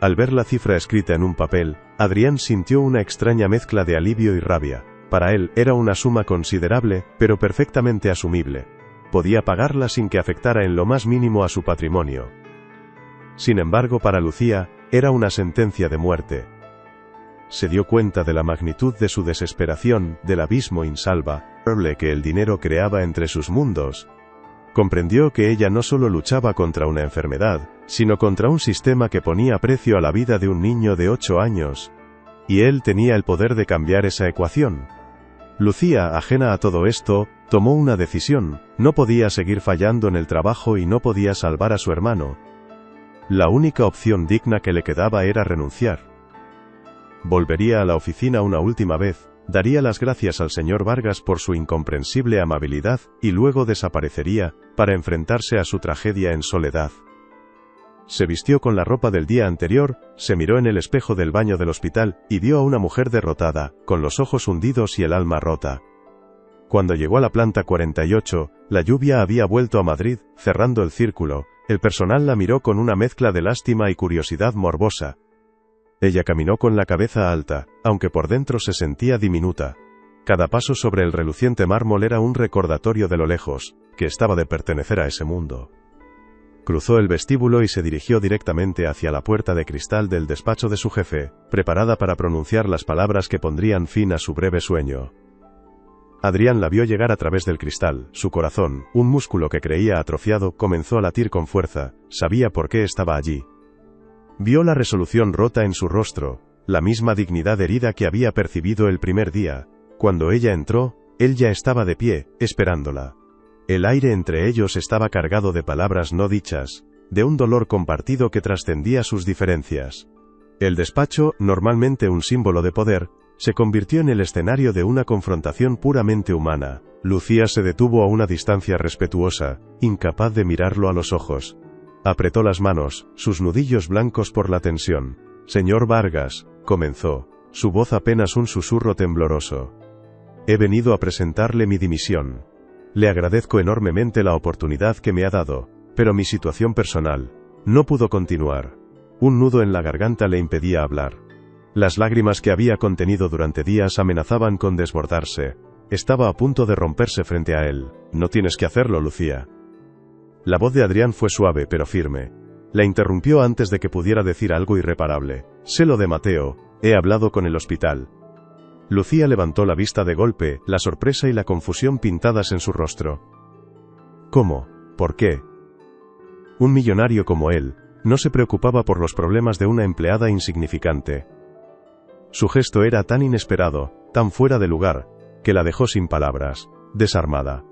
Al ver la cifra escrita en un papel, Adrián sintió una extraña mezcla de alivio y rabia. Para él, era una suma considerable, pero perfectamente asumible. Podía pagarla sin que afectara en lo más mínimo a su patrimonio. Sin embargo, para Lucía, era una sentencia de muerte. Se dio cuenta de la magnitud de su desesperación, del abismo insalvable que el dinero creaba entre sus mundos. Comprendió que ella no solo luchaba contra una enfermedad, sino contra un sistema que ponía precio a la vida de un niño de 8 años. Y él tenía el poder de cambiar esa ecuación. Lucía, ajena a todo esto, tomó una decisión: no podía seguir fallando en el trabajo y no podía salvar a su hermano. La única opción digna que le quedaba era renunciar. Volvería a la oficina una última vez, daría las gracias al señor Vargas por su incomprensible amabilidad, y luego desaparecería, para enfrentarse a su tragedia en soledad. Se vistió con la ropa del día anterior, se miró en el espejo del baño del hospital, y vio a una mujer derrotada, con los ojos hundidos y el alma rota. Cuando llegó a la planta 48, la lluvia había vuelto a Madrid, cerrando el círculo. El personal la miró con una mezcla de lástima y curiosidad morbosa. Ella caminó con la cabeza alta, aunque por dentro se sentía diminuta. Cada paso sobre el reluciente mármol era un recordatorio de lo lejos, que estaba de pertenecer a ese mundo. Cruzó el vestíbulo y se dirigió directamente hacia la puerta de cristal del despacho de su jefe, preparada para pronunciar las palabras que pondrían fin a su breve sueño. Adrián la vio llegar a través del cristal. Su corazón, un músculo que creía atrofiado, comenzó a latir con fuerza. Sabía por qué estaba allí. Vio la resolución rota en su rostro, la misma dignidad herida que había percibido el primer día. Cuando ella entró, él ya estaba de pie, esperándola. El aire entre ellos estaba cargado de palabras no dichas, de un dolor compartido que trascendía sus diferencias. El despacho, normalmente un símbolo de poder, se convirtió en el escenario de una confrontación puramente humana. Lucía se detuvo a una distancia respetuosa, incapaz de mirarlo a los ojos. Apretó las manos, sus nudillos blancos por la tensión. «Señor Vargas», comenzó, su voz apenas un susurro tembloroso. «He venido a presentarle mi dimisión. Le agradezco enormemente la oportunidad que me ha dado, pero mi situación personal no pudo continuar». Un nudo en la garganta le impedía hablar. Las lágrimas que había contenido durante días amenazaban con desbordarse. Estaba a punto de romperse frente a él. «No tienes que hacerlo, Lucía». La voz de Adrián fue suave pero firme. La interrumpió antes de que pudiera decir algo irreparable. «Sé lo de Mateo, he hablado con el hospital». Lucía levantó la vista de golpe, la sorpresa y la confusión pintadas en su rostro. «¿Cómo? ¿Por qué?» Un millonario como él no se preocupaba por los problemas de una empleada insignificante. Su gesto era tan inesperado, tan fuera de lugar, que la dejó sin palabras, desarmada.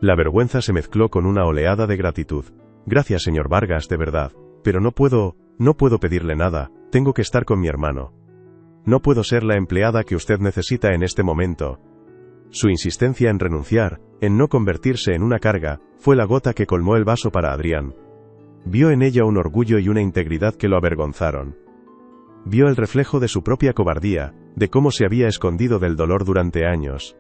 La vergüenza se mezcló con una oleada de gratitud. «Gracias, señor Vargas, de verdad, pero no puedo pedirle nada, tengo que estar con mi hermano. No puedo ser la empleada que usted necesita en este momento». Su insistencia en renunciar, en no convertirse en una carga, fue la gota que colmó el vaso para Adrián. Vio en ella un orgullo y una integridad que lo avergonzaron. Vio el reflejo de su propia cobardía, de cómo se había escondido del dolor durante años.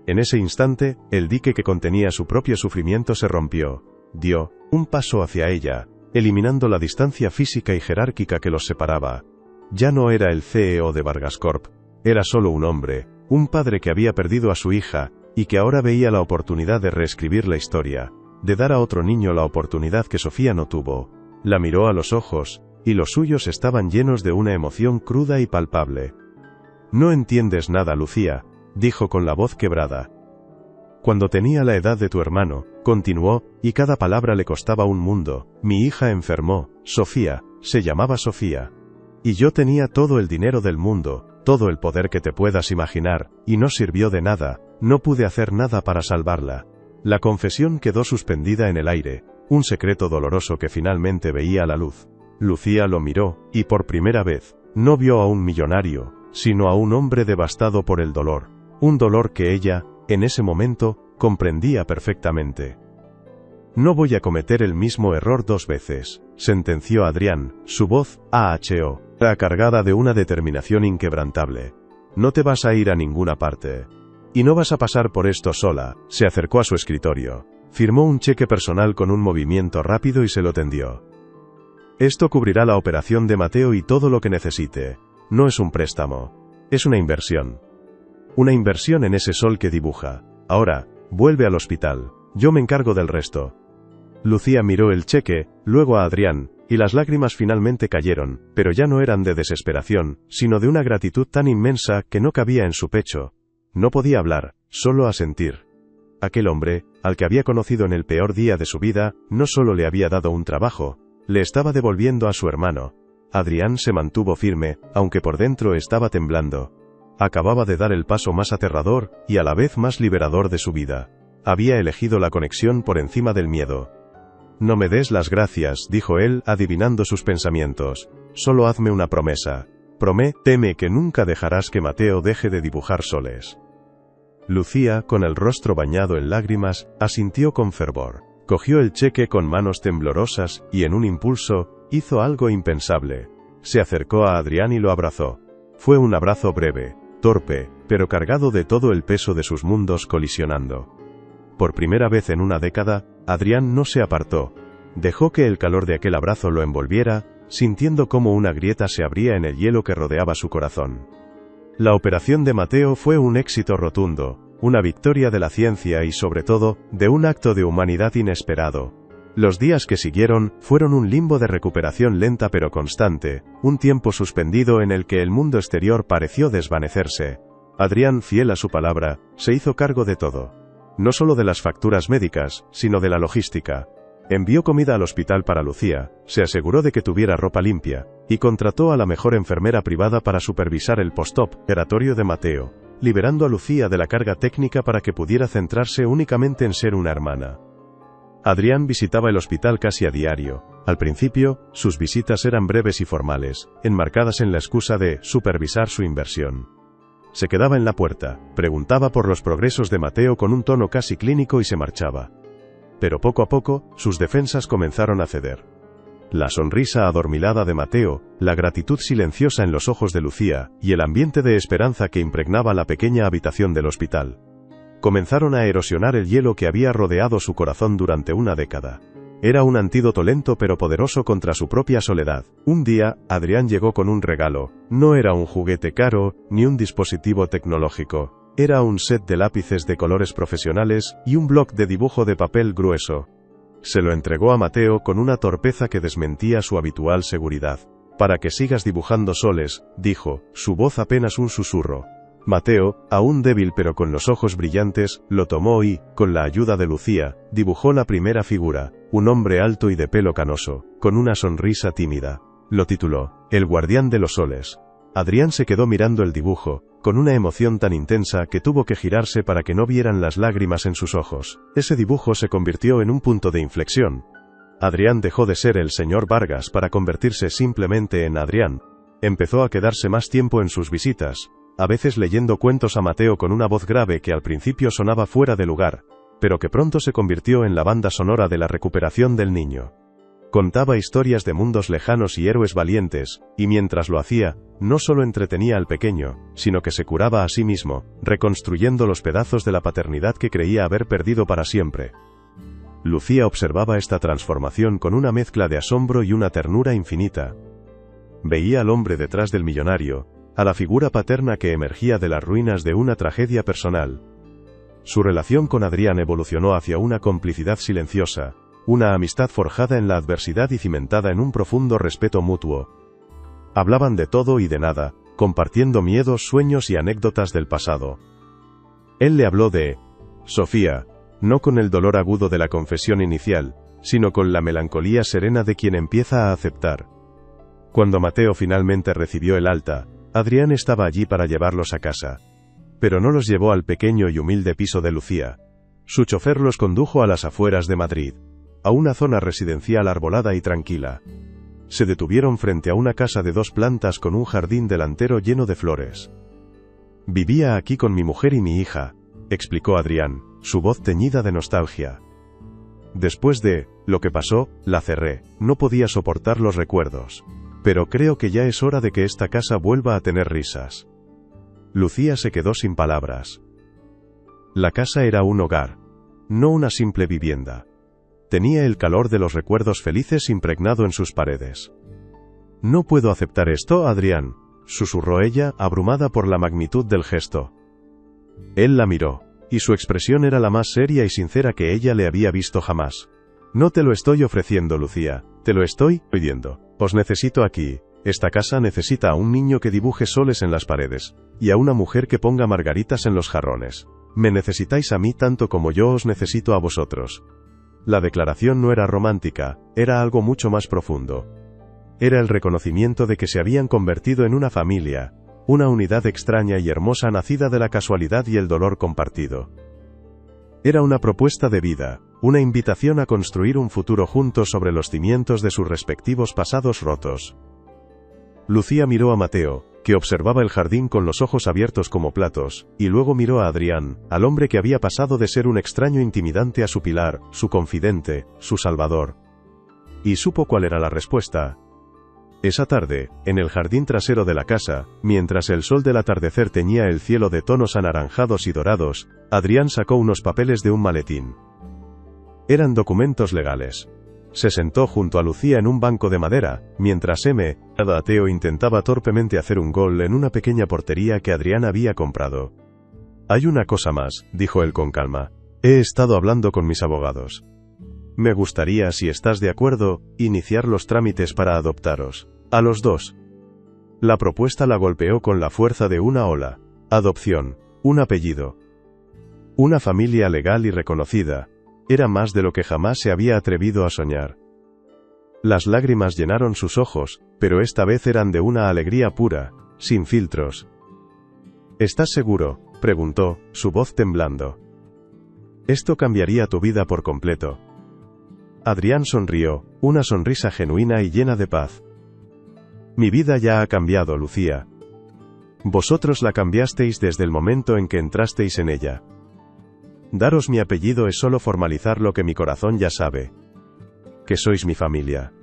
En ese instante, el dique que contenía su propio sufrimiento se rompió. Dio un paso hacia ella, eliminando la distancia física y jerárquica que los separaba. Ya no era el CEO de Vargas Corp. Era solo un hombre, un padre que había perdido a su hija, y que ahora veía la oportunidad de reescribir la historia, de dar a otro niño la oportunidad que Sofía no tuvo. La miró a los ojos, y los suyos estaban llenos de una emoción cruda y palpable. «No entiendes nada, Lucía», dijo con la voz quebrada. «Cuando tenía la edad de tu hermano», continuó, y cada palabra le costaba un mundo, «mi hija enfermó, Sofía, se llamaba Sofía. Y yo tenía todo el dinero del mundo, todo el poder que te puedas imaginar, y no sirvió de nada, no pude hacer nada para salvarla». La confesión quedó suspendida en el aire, un secreto doloroso que finalmente veía la luz. Lucía lo miró, y por primera vez, no vio a un millonario, sino a un hombre devastado por el dolor. Un dolor que ella, en ese momento, comprendía perfectamente. «No voy a cometer el mismo error 2 veces», sentenció Adrián, su voz, cargada de una determinación inquebrantable. «No te vas a ir a ninguna parte. Y no vas a pasar por esto sola». Se acercó a su escritorio. Firmó un cheque personal con un movimiento rápido y se lo tendió. «Esto cubrirá la operación de Mateo y todo lo que necesite. No es un préstamo. Es una inversión. Una inversión en ese sol que dibuja. Ahora, vuelve al hospital. Yo me encargo del resto». Lucía miró el cheque, luego a Adrián, y las lágrimas finalmente cayeron, pero ya no eran de desesperación, sino de una gratitud tan inmensa que no cabía en su pecho. No podía hablar, solo asentir. Aquel hombre, al que había conocido en el peor día de su vida, no solo le había dado un trabajo, le estaba devolviendo a su hermano. Adrián se mantuvo firme, aunque por dentro estaba temblando. Acababa de dar el paso más aterrador, y a la vez más liberador de su vida. Había elegido la conexión por encima del miedo. «No me des las gracias», dijo él, adivinando sus pensamientos. «Solo hazme una promesa. Prométeme que nunca dejarás que Mateo deje de dibujar soles». Lucía, con el rostro bañado en lágrimas, asintió con fervor. Cogió el cheque con manos temblorosas, y en un impulso, hizo algo impensable. Se acercó a Adrián y lo abrazó. Fue un abrazo breve, torpe, pero cargado de todo el peso de sus mundos colisionando. Por primera vez en una década, Adrián no se apartó. Dejó que el calor de aquel abrazo lo envolviera, sintiendo cómo una grieta se abría en el hielo que rodeaba su corazón. La operación de Mateo fue un éxito rotundo, una victoria de la ciencia y sobre todo, de un acto de humanidad inesperado. Los días que siguieron, fueron un limbo de recuperación lenta pero constante, un tiempo suspendido en el que el mundo exterior pareció desvanecerse. Adrián, fiel a su palabra, se hizo cargo de todo. No solo de las facturas médicas, sino de la logística. Envió comida al hospital para Lucía, se aseguró de que tuviera ropa limpia, y contrató a la mejor enfermera privada para supervisar el post-operatorio de Mateo, liberando a Lucía de la carga técnica para que pudiera centrarse únicamente en ser una hermana. Adrián visitaba el hospital casi a diario. Al principio, sus visitas eran breves y formales, enmarcadas en la excusa de supervisar su inversión. Se quedaba en la puerta, preguntaba por los progresos de Mateo con un tono casi clínico y se marchaba. Pero poco a poco, sus defensas comenzaron a ceder. La sonrisa adormilada de Mateo, la gratitud silenciosa en los ojos de Lucía, y el ambiente de esperanza que impregnaba la pequeña habitación del hospital, comenzaron a erosionar el hielo que había rodeado su corazón durante una década. Era un antídoto lento pero poderoso contra su propia soledad. Un día, Adrián llegó con un regalo. No era un juguete caro, ni un dispositivo tecnológico. Era un set de lápices de colores profesionales, y un bloc de dibujo de papel grueso. Se lo entregó a Mateo con una torpeza que desmentía su habitual seguridad. «Para que sigas dibujando soles», dijo, su voz apenas un susurro. Mateo, aún débil pero con los ojos brillantes, lo tomó y, con la ayuda de Lucía, dibujó la primera figura, un hombre alto y de pelo canoso, con una sonrisa tímida. Lo tituló, «El guardián de los soles». Adrián se quedó mirando el dibujo, con una emoción tan intensa que tuvo que girarse para que no vieran las lágrimas en sus ojos. Ese dibujo se convirtió en un punto de inflexión. Adrián dejó de ser el señor Vargas para convertirse simplemente en Adrián. Empezó a quedarse más tiempo en sus visitas, a veces leyendo cuentos a Mateo con una voz grave que al principio sonaba fuera de lugar, pero que pronto se convirtió en la banda sonora de la recuperación del niño. Contaba historias de mundos lejanos y héroes valientes, y mientras lo hacía, no solo entretenía al pequeño, sino que se curaba a sí mismo, reconstruyendo los pedazos de la paternidad que creía haber perdido para siempre. Lucía observaba esta transformación con una mezcla de asombro y una ternura infinita. Veía al hombre detrás del millonario, a la figura paterna que emergía de las ruinas de una tragedia personal. Su relación con Adrián evolucionó hacia una complicidad silenciosa, una amistad forjada en la adversidad y cimentada en un profundo respeto mutuo. Hablaban de todo y de nada, compartiendo miedos, sueños y anécdotas del pasado. Él le habló de Sofía, no con el dolor agudo de la confesión inicial, sino con la melancolía serena de quien empieza a aceptar. Cuando Mateo finalmente recibió el alta, Adrián estaba allí para llevarlos a casa. Pero no los llevó al pequeño y humilde piso de Lucía. Su chofer los condujo a las afueras de Madrid, a una zona residencial arbolada y tranquila. Se detuvieron frente a una casa de 2 plantas con un jardín delantero lleno de flores. «Vivía aquí con mi mujer y mi hija», explicó Adrián, su voz teñida de nostalgia. «Después de lo que pasó, la cerré, no podía soportar los recuerdos. Pero creo que ya es hora de que esta casa vuelva a tener risas». Lucía se quedó sin palabras. La casa era un hogar, no una simple vivienda. Tenía el calor de los recuerdos felices impregnado en sus paredes. «No puedo aceptar esto, Adrián», susurró ella, abrumada por la magnitud del gesto. Él la miró, y su expresión era la más seria y sincera que ella le había visto jamás. «No te lo estoy ofreciendo, Lucía, te lo estoy pidiendo. Os necesito aquí. Esta casa necesita a un niño que dibuje soles en las paredes, y a una mujer que ponga margaritas en los jarrones. Me necesitáis a mí tanto como yo os necesito a vosotros». La declaración no era romántica, era algo mucho más profundo. Era el reconocimiento de que se habían convertido en una familia, una unidad extraña y hermosa nacida de la casualidad y el dolor compartido. Era una propuesta de vida, una invitación a construir un futuro juntos sobre los cimientos de sus respectivos pasados rotos. Lucía miró a Mateo, que observaba el jardín con los ojos abiertos como platos, y luego miró a Adrián, al hombre que había pasado de ser un extraño intimidante a su pilar, su confidente, su salvador. Y supo cuál era la respuesta. Esa tarde, en el jardín trasero de la casa, mientras el sol del atardecer teñía el cielo de tonos anaranjados y dorados, Adrián sacó unos papeles de un maletín. Eran documentos legales. Se sentó junto a Lucía en un banco de madera, mientras Mateo intentaba torpemente hacer un gol en una pequeña portería que Adrián había comprado. «Hay una cosa más», dijo él con calma. «He estado hablando con mis abogados. Me gustaría, si estás de acuerdo, iniciar los trámites para adoptaros. A los dos». La propuesta la golpeó con la fuerza de una ola. Adopción. Un apellido. Una familia legal y reconocida. Era más de lo que jamás se había atrevido a soñar. Las lágrimas llenaron sus ojos, pero esta vez eran de una alegría pura, sin filtros. «¿Estás seguro?», preguntó, su voz temblando. «Esto cambiaría tu vida por completo». Adrián sonrió, una sonrisa genuina y llena de paz. «Mi vida ya ha cambiado, Lucía. Vosotros la cambiasteis desde el momento en que entrasteis en ella. Daros mi apellido es solo formalizar lo que mi corazón ya sabe. Que sois mi familia».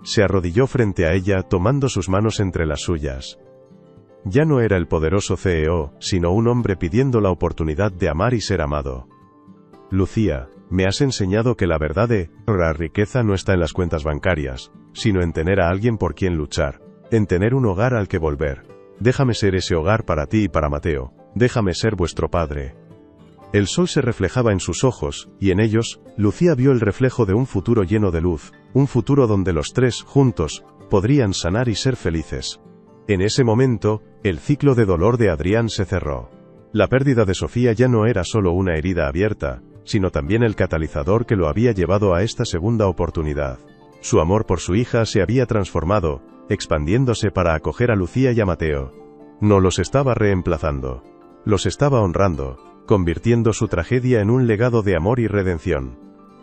Se arrodilló frente a ella, tomando sus manos entre las suyas. Ya no era el poderoso CEO, sino un hombre pidiendo la oportunidad de amar y ser amado. «Lucía, me has enseñado que la verdad de la riqueza no está en las cuentas bancarias, sino en tener a alguien por quien luchar, en tener un hogar al que volver. Déjame ser ese hogar para ti y para Mateo, déjame ser vuestro padre». El sol se reflejaba en sus ojos, y en ellos, Lucía vio el reflejo de un futuro lleno de luz, un futuro donde los tres, juntos, podrían sanar y ser felices. En ese momento, el ciclo de dolor de Adrián se cerró. La pérdida de Sofía ya no era solo una herida abierta, sino también el catalizador que lo había llevado a esta segunda oportunidad. Su amor por su hija se había transformado, expandiéndose para acoger a Lucía y a Mateo. No los estaba reemplazando. Los estaba honrando, convirtiendo su tragedia en un legado de amor y redención.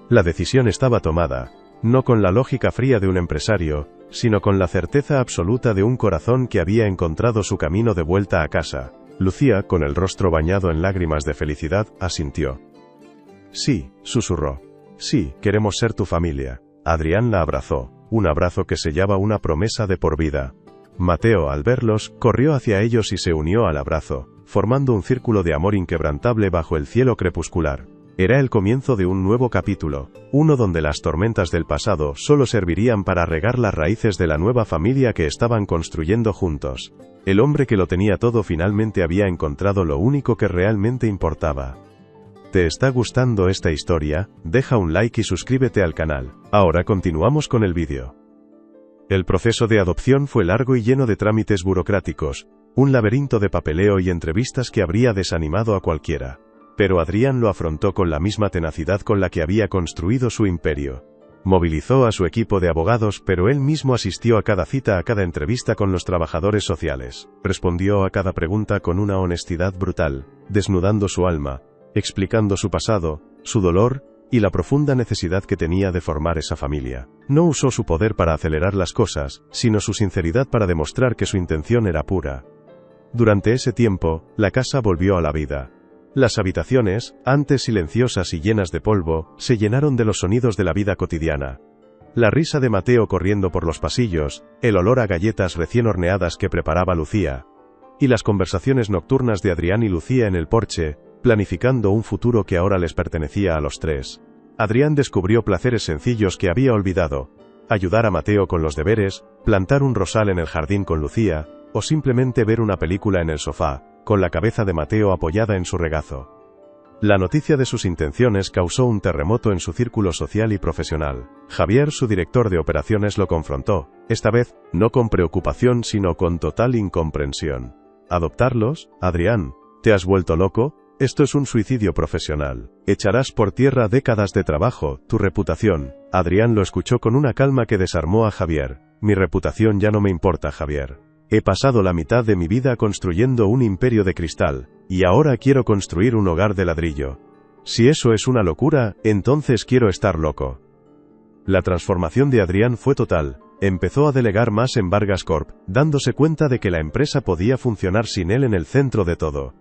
La decisión estaba tomada, no con la lógica fría de un empresario, sino con la certeza absoluta de un corazón que había encontrado su camino de vuelta a casa. Lucía, con el rostro bañado en lágrimas de felicidad, asintió. «Sí», susurró. «Sí, queremos ser tu familia». Adrián la abrazó, un abrazo que sellaba una promesa de por vida. Mateo, al verlos, corrió hacia ellos y se unió al abrazo, formando un círculo de amor inquebrantable bajo el cielo crepuscular. Era el comienzo de un nuevo capítulo, uno donde las tormentas del pasado solo servirían para regar las raíces de la nueva familia que estaban construyendo juntos. El hombre que lo tenía todo finalmente había encontrado lo único que realmente importaba. ¿Te está gustando esta historia? Deja un like y suscríbete al canal. Ahora continuamos con el vídeo. El proceso de adopción fue largo y lleno de trámites burocráticos, un laberinto de papeleo y entrevistas que habría desanimado a cualquiera. Pero Adrián lo afrontó con la misma tenacidad con la que había construido su imperio. Movilizó a su equipo de abogados, pero él mismo asistió a cada cita, a cada entrevista con los trabajadores sociales. Respondió a cada pregunta con una honestidad brutal, desnudando su alma, explicando su pasado, su dolor, y la profunda necesidad que tenía de formar esa familia. No usó su poder para acelerar las cosas, sino su sinceridad para demostrar que su intención era pura. Durante ese tiempo, la casa volvió a la vida. Las habitaciones, antes silenciosas y llenas de polvo, se llenaron de los sonidos de la vida cotidiana. La risa de Mateo corriendo por los pasillos, el olor a galletas recién horneadas que preparaba Lucía, y las conversaciones nocturnas de Adrián y Lucía en el porche, planificando un futuro que ahora les pertenecía a los tres. Adrián descubrió placeres sencillos que había olvidado: ayudar a Mateo con los deberes, plantar un rosal en el jardín con Lucía, o simplemente ver una película en el sofá, con la cabeza de Mateo apoyada en su regazo. La noticia de sus intenciones causó un terremoto en su círculo social y profesional. Javier, su director de operaciones, lo confrontó, esta vez, no con preocupación sino con total incomprensión. ¿Adoptarlos, Adrián? ¿Te has vuelto loco? Esto es un suicidio profesional. Echarás por tierra décadas de trabajo, tu reputación. Adrián lo escuchó con una calma que desarmó a Javier. Mi reputación ya no me importa, Javier. He pasado la mitad de mi vida construyendo un imperio de cristal, y ahora quiero construir un hogar de ladrillo. Si eso es una locura, entonces quiero estar loco. La transformación de Adrián fue total. Empezó a delegar más en Vargas Corp, dándose cuenta de que la empresa podía funcionar sin él en el centro de todo.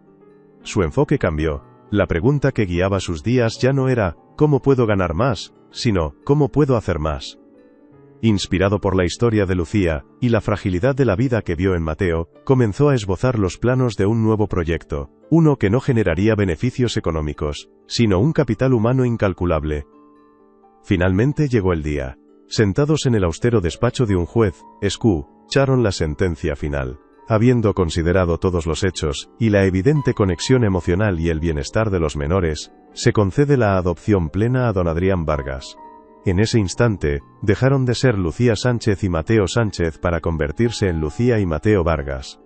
Su enfoque cambió. La pregunta que guiaba sus días ya no era ¿cómo puedo ganar más?, sino ¿cómo puedo hacer más? Inspirado por la historia de Lucía, y la fragilidad de la vida que vio en Mateo, comenzó a esbozar los planos de un nuevo proyecto, uno que no generaría beneficios económicos, sino un capital humano incalculable. Finalmente llegó el día. Sentados en el austero despacho de un juez, escucharon la sentencia final. Habiendo considerado todos los hechos, y la evidente conexión emocional y el bienestar de los menores, se concede la adopción plena a don Adrián Vargas. En ese instante, dejaron de ser Lucía Sánchez y Mateo Sánchez para convertirse en Lucía y Mateo Vargas.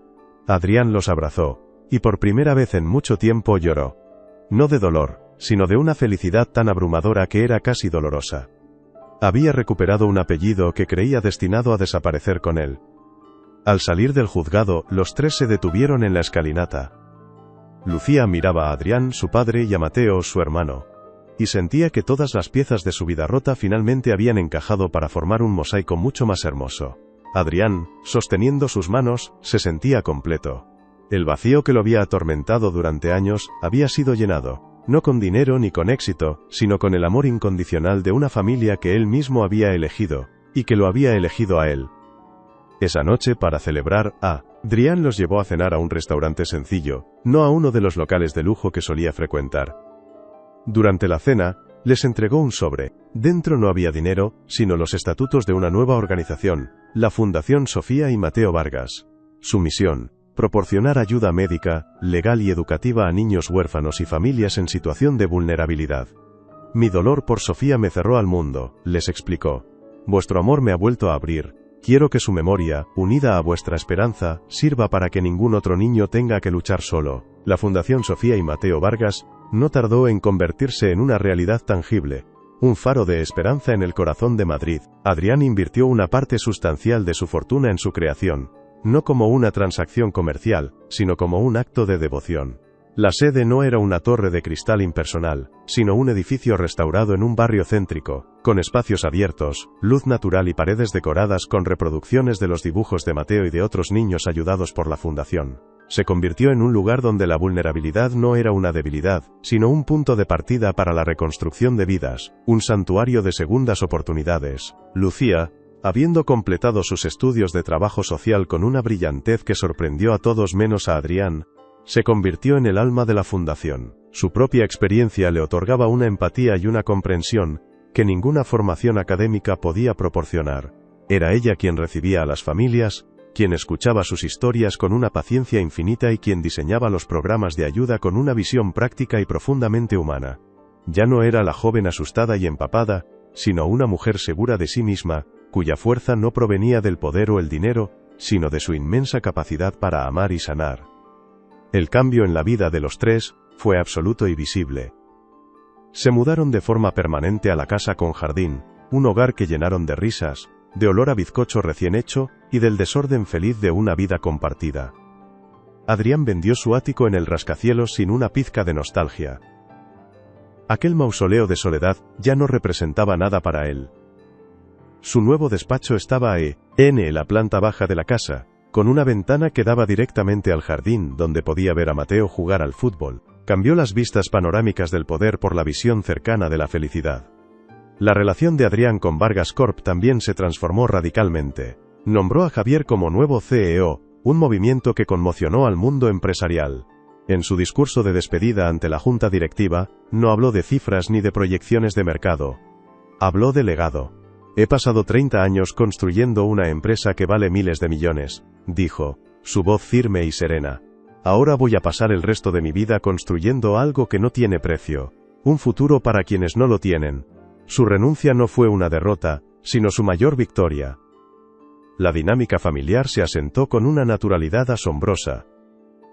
Adrián los abrazó, y por primera vez en mucho tiempo lloró. No de dolor, sino de una felicidad tan abrumadora que era casi dolorosa. Había recuperado un apellido que creía destinado a desaparecer con él. Al salir del juzgado, los tres se detuvieron en la escalinata. Lucía miraba a Adrián, su padre, y a Mateo, su hermano. Y sentía que todas las piezas de su vida rota finalmente habían encajado para formar un mosaico mucho más hermoso. Adrián, sosteniendo sus manos, se sentía completo. El vacío que lo había atormentado durante años, había sido llenado, no con dinero ni con éxito, sino con el amor incondicional de una familia que él mismo había elegido, y que lo había elegido a él. Esa noche, para celebrar, Adrián los llevó a cenar a un restaurante sencillo, no a uno de los locales de lujo que solía frecuentar. Durante la cena, les entregó un sobre. Dentro no había dinero, sino los estatutos de una nueva organización, la Fundación Sofía y Mateo Vargas. Su misión: proporcionar ayuda médica, legal y educativa a niños huérfanos y familias en situación de vulnerabilidad. Mi dolor por Sofía me cerró al mundo, les explicó. Vuestro amor me ha vuelto a abrir. Quiero que su memoria, unida a vuestra esperanza, sirva para que ningún otro niño tenga que luchar solo. La Fundación Sofía y Mateo Vargas no tardó en convertirse en una realidad tangible, un faro de esperanza en el corazón de Madrid. Adrián invirtió una parte sustancial de su fortuna en su creación, no como una transacción comercial, sino como un acto de devoción. La sede no era una torre de cristal impersonal, sino un edificio restaurado en un barrio céntrico, con espacios abiertos, luz natural y paredes decoradas con reproducciones de los dibujos de Mateo y de otros niños ayudados por la fundación. Se convirtió en un lugar donde la vulnerabilidad no era una debilidad, sino un punto de partida para la reconstrucción de vidas, un santuario de segundas oportunidades. Lucía, habiendo completado sus estudios de trabajo social con una brillantez que sorprendió a todos menos a Adrián, se convirtió en el alma de la fundación. Su propia experiencia le otorgaba una empatía y una comprensión que ninguna formación académica podía proporcionar. Era ella quien recibía a las familias, quien escuchaba sus historias con una paciencia infinita y quien diseñaba los programas de ayuda con una visión práctica y profundamente humana. Ya no era la joven asustada y empapada, sino una mujer segura de sí misma, cuya fuerza no provenía del poder o el dinero, sino de su inmensa capacidad para amar y sanar. El cambio en la vida de los tres fue absoluto y visible. Se mudaron de forma permanente a la casa con jardín, un hogar que llenaron de risas, de olor a bizcocho recién hecho, y del desorden feliz de una vida compartida. Adrián vendió su ático en el rascacielos sin una pizca de nostalgia. Aquel mausoleo de soledad ya no representaba nada para él. Su nuevo despacho estaba en la planta baja de la casa, con una ventana que daba directamente al jardín donde podía ver a Mateo jugar al fútbol. Cambió las vistas panorámicas del poder por la visión cercana de la felicidad. La relación de Adrián con Vargas Corp también se transformó radicalmente. Nombró a Javier como nuevo CEO, un movimiento que conmocionó al mundo empresarial. En su discurso de despedida ante la junta directiva, no habló de cifras ni de proyecciones de mercado. Habló de legado. He pasado 30 años construyendo una empresa que vale miles de millones, dijo, su voz firme y serena. Ahora voy a pasar el resto de mi vida construyendo algo que no tiene precio, un futuro para quienes no lo tienen. Su renuncia no fue una derrota, sino su mayor victoria. La dinámica familiar se asentó con una naturalidad asombrosa.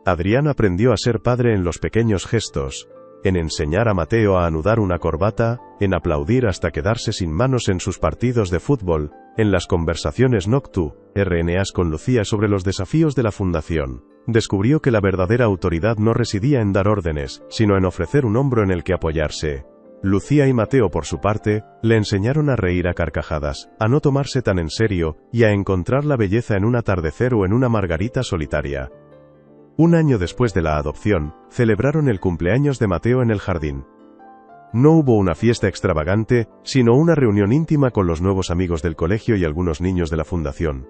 Adrián aprendió a ser padre en los pequeños gestos. en enseñar a Mateo a anudar una corbata, en aplaudir hasta quedarse sin manos en sus partidos de fútbol, en las conversaciones nocturnas con Lucía sobre los desafíos de la fundación. Descubrió que la verdadera autoridad no residía en dar órdenes, sino en ofrecer un hombro en el que apoyarse. Lucía y Mateo, por su parte, le enseñaron a reír a carcajadas, a no tomarse tan en serio, y a encontrar la belleza en un atardecer o en una margarita solitaria. Un año después de la adopción, celebraron el cumpleaños de Mateo en el jardín. No hubo una fiesta extravagante, sino una reunión íntima con los nuevos amigos del colegio y algunos niños de la fundación.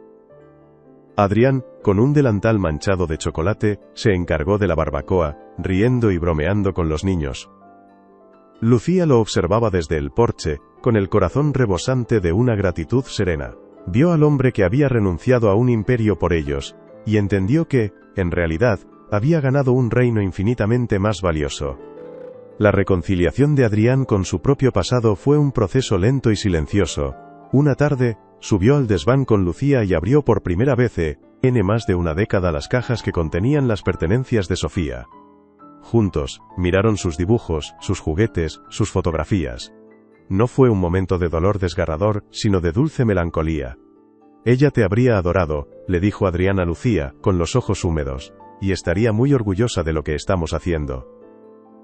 Adrián, con un delantal manchado de chocolate, se encargó de la barbacoa, riendo y bromeando con los niños. Lucía lo observaba desde el porche, con el corazón rebosante de una gratitud serena. Vio al hombre que había renunciado a un imperio por ellos, y entendió que, en realidad, había ganado un reino infinitamente más valioso. La reconciliación de Adrián con su propio pasado fue un proceso lento y silencioso. Una tarde, subió al desván con Lucía y abrió por primera vez en más de una década las cajas que contenían las pertenencias de Sofía. Juntos, miraron sus dibujos, sus juguetes, sus fotografías. No fue un momento de dolor desgarrador, sino de dulce melancolía. Ella te habría adorado, le dijo Adrián a Lucía, con los ojos húmedos, y estaría muy orgullosa de lo que estamos haciendo.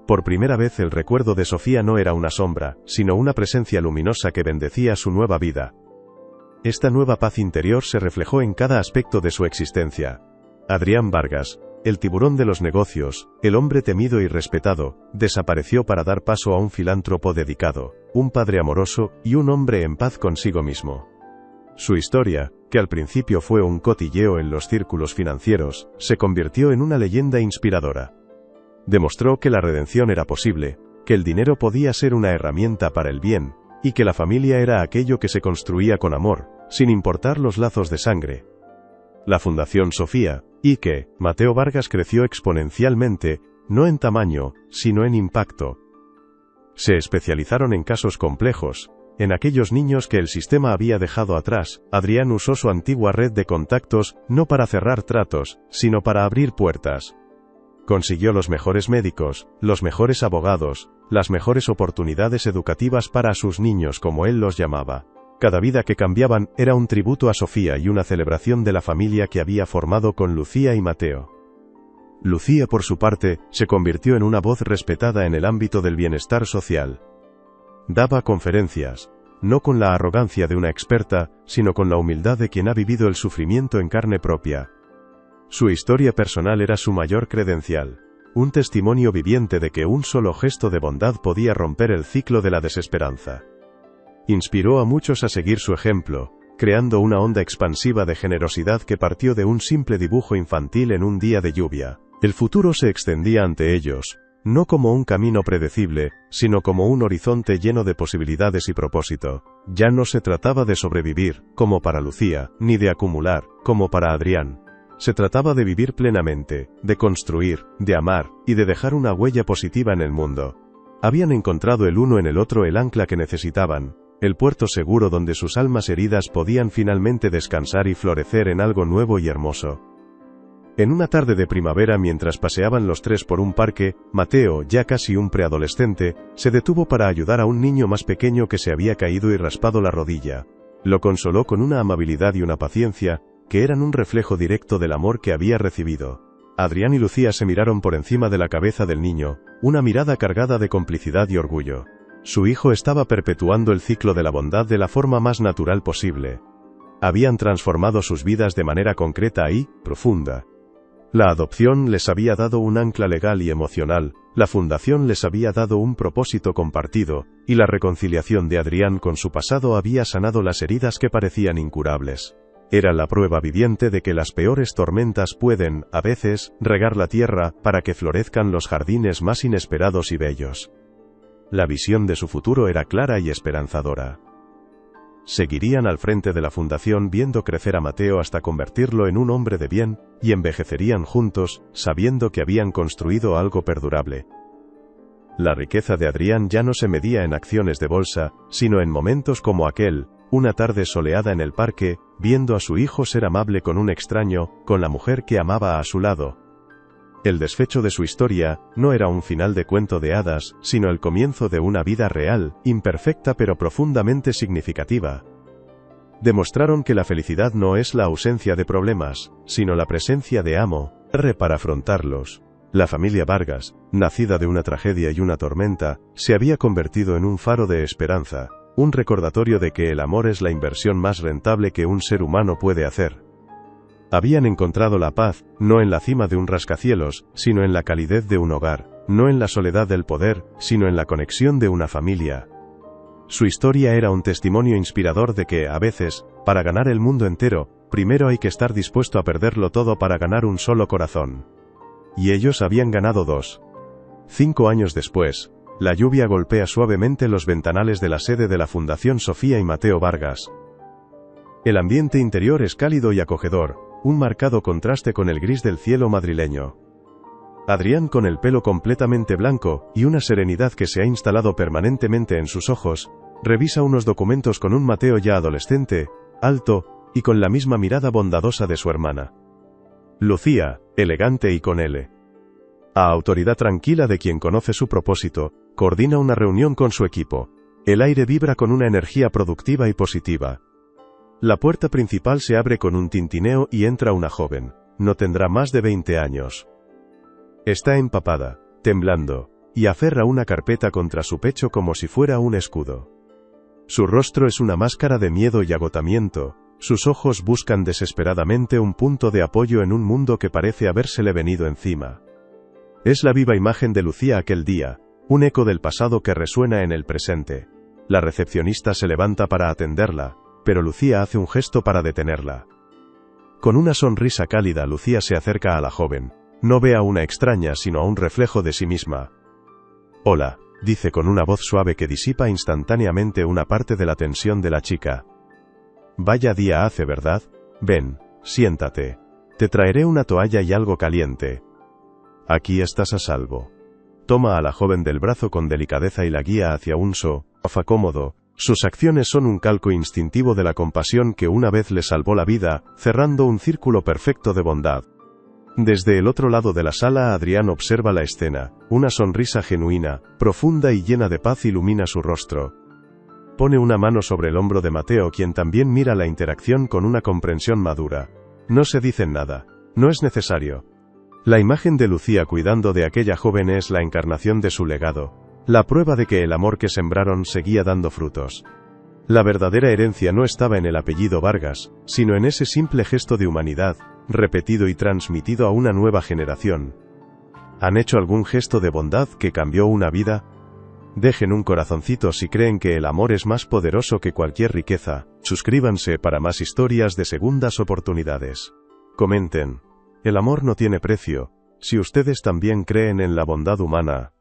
Por primera vez el recuerdo de Sofía no era una sombra, sino una presencia luminosa que bendecía su nueva vida. Esta nueva paz interior se reflejó en cada aspecto de su existencia. Adrián Vargas, el tiburón de los negocios, el hombre temido y respetado, desapareció para dar paso a un filántropo dedicado, un padre amoroso, y un hombre en paz consigo mismo. Su historia, que al principio fue un cotilleo en los círculos financieros, se convirtió en una leyenda inspiradora. Demostró que la redención era posible, que el dinero podía ser una herramienta para el bien, y que la familia era aquello que se construía con amor, sin importar los lazos de sangre. La Fundación Sofía, y que Mateo Vargas creció exponencialmente, no en tamaño, sino en impacto. Se especializaron en casos complejos, en aquellos niños que el sistema había dejado atrás. Adrián usó su antigua red de contactos, no para cerrar tratos, sino para abrir puertas. Consiguió los mejores médicos, los mejores abogados, las mejores oportunidades educativas para sus niños, como él los llamaba. Cada vida que cambiaban era un tributo a Sofía y una celebración de la familia que había formado con Lucía y Mateo. Lucía, por su parte, se convirtió en una voz respetada en el ámbito del bienestar social. Daba conferencias, no con la arrogancia de una experta, sino con la humildad de quien ha vivido el sufrimiento en carne propia. Su historia personal era su mayor credencial, un testimonio viviente de que un solo gesto de bondad podía romper el ciclo de la desesperanza. Inspiró a muchos a seguir su ejemplo, creando una onda expansiva de generosidad que partió de un simple dibujo infantil en un día de lluvia. El futuro se extendía ante ellos, no como un camino predecible, sino como un horizonte lleno de posibilidades y propósito. Ya no se trataba de sobrevivir, como para Lucía, ni de acumular, como para Adrián. Se trataba de vivir plenamente, de construir, de amar, y de dejar una huella positiva en el mundo. Habían encontrado el uno en el otro el ancla que necesitaban, el puerto seguro donde sus almas heridas podían finalmente descansar y florecer en algo nuevo y hermoso. En una tarde de primavera, mientras paseaban los tres por un parque, Mateo, ya casi un preadolescente, se detuvo para ayudar a un niño más pequeño que se había caído y raspado la rodilla. Lo consoló con una amabilidad y una paciencia, que eran un reflejo directo del amor que había recibido. Adrián y Lucía se miraron por encima de la cabeza del niño, una mirada cargada de complicidad y orgullo. Su hijo estaba perpetuando el ciclo de la bondad de la forma más natural posible. Habían transformado sus vidas de manera concreta y profunda. La adopción les había dado un ancla legal y emocional, la fundación les había dado un propósito compartido, y la reconciliación de Adrián con su pasado había sanado las heridas que parecían incurables. Era la prueba viviente de que las peores tormentas pueden, a veces, regar la tierra, para que florezcan los jardines más inesperados y bellos. La visión de su futuro era clara y esperanzadora. Seguirían al frente de la fundación viendo crecer a Mateo hasta convertirlo en un hombre de bien, y envejecerían juntos, sabiendo que habían construido algo perdurable. La riqueza de Adrián ya no se medía en acciones de bolsa, sino en momentos como aquel, una tarde soleada en el parque, viendo a su hijo ser amable con un extraño, con la mujer que amaba a su lado. El desfecho de su historia no era un final de cuento de hadas, sino el comienzo de una vida real, imperfecta pero profundamente significativa. Demostraron que la felicidad no es la ausencia de problemas, sino la presencia de amor para afrontarlos. La familia Vargas, nacida de una tragedia y una tormenta, se había convertido en un faro de esperanza, un recordatorio de que el amor es la inversión más rentable que un ser humano puede hacer. Habían encontrado la paz, no en la cima de un rascacielos, sino en la calidez de un hogar, no en la soledad del poder, sino en la conexión de una familia. Su historia era un testimonio inspirador de que, a veces, para ganar el mundo entero, primero hay que estar dispuesto a perderlo todo para ganar un solo corazón. Y ellos habían ganado 2. 5 años después, la lluvia golpea suavemente los ventanales de la sede de la Fundación Sofía y Mateo Vargas. El ambiente interior es cálido y acogedor, un marcado contraste con el gris del cielo madrileño. Adrián, con el pelo completamente blanco, y una serenidad que se ha instalado permanentemente en sus ojos, revisa unos documentos con un Mateo ya adolescente, alto, y con la misma mirada bondadosa de su hermana. Lucía, elegante y con a autoridad tranquila de quien conoce su propósito, coordina una reunión con su equipo. El aire vibra con una energía productiva y positiva. La puerta principal se abre con un tintineo y entra una joven. No tendrá más de 20 años. Está empapada, temblando, y aferra una carpeta contra su pecho como si fuera un escudo. Su rostro es una máscara de miedo y agotamiento, sus ojos buscan desesperadamente un punto de apoyo en un mundo que parece habérsele venido encima. Es la viva imagen de Lucía aquel día, un eco del pasado que resuena en el presente. La recepcionista se levanta para atenderla, pero Lucía hace un gesto para detenerla. Con una sonrisa cálida, Lucía se acerca a la joven. No ve a una extraña sino a un reflejo de sí misma. «Hola», dice con una voz suave que disipa instantáneamente una parte de la tensión de la chica. «Vaya día hace, ¿verdad? Ven, siéntate. Te traeré una toalla y algo caliente. Aquí estás a salvo». Toma a la joven del brazo con delicadeza y la guía hacia un sofá cómodo. Sus acciones son un calco instintivo de la compasión que una vez le salvó la vida, cerrando un círculo perfecto de bondad. Desde el otro lado de la sala, Adrián observa la escena. Una sonrisa genuina, profunda y llena de paz ilumina su rostro. Pone una mano sobre el hombro de Mateo, quien también mira la interacción con una comprensión madura. No se dicen nada. No es necesario. La imagen de Lucía cuidando de aquella joven es la encarnación de su legado. La prueba de que el amor que sembraron seguía dando frutos. La verdadera herencia no estaba en el apellido Vargas, sino en ese simple gesto de humanidad, repetido y transmitido a una nueva generación. ¿Han hecho algún gesto de bondad que cambió una vida? Dejen un corazoncito si creen que el amor es más poderoso que cualquier riqueza. Suscríbanse para más historias de segundas oportunidades. Comenten. El amor no tiene precio. Si ustedes también creen en la bondad humana,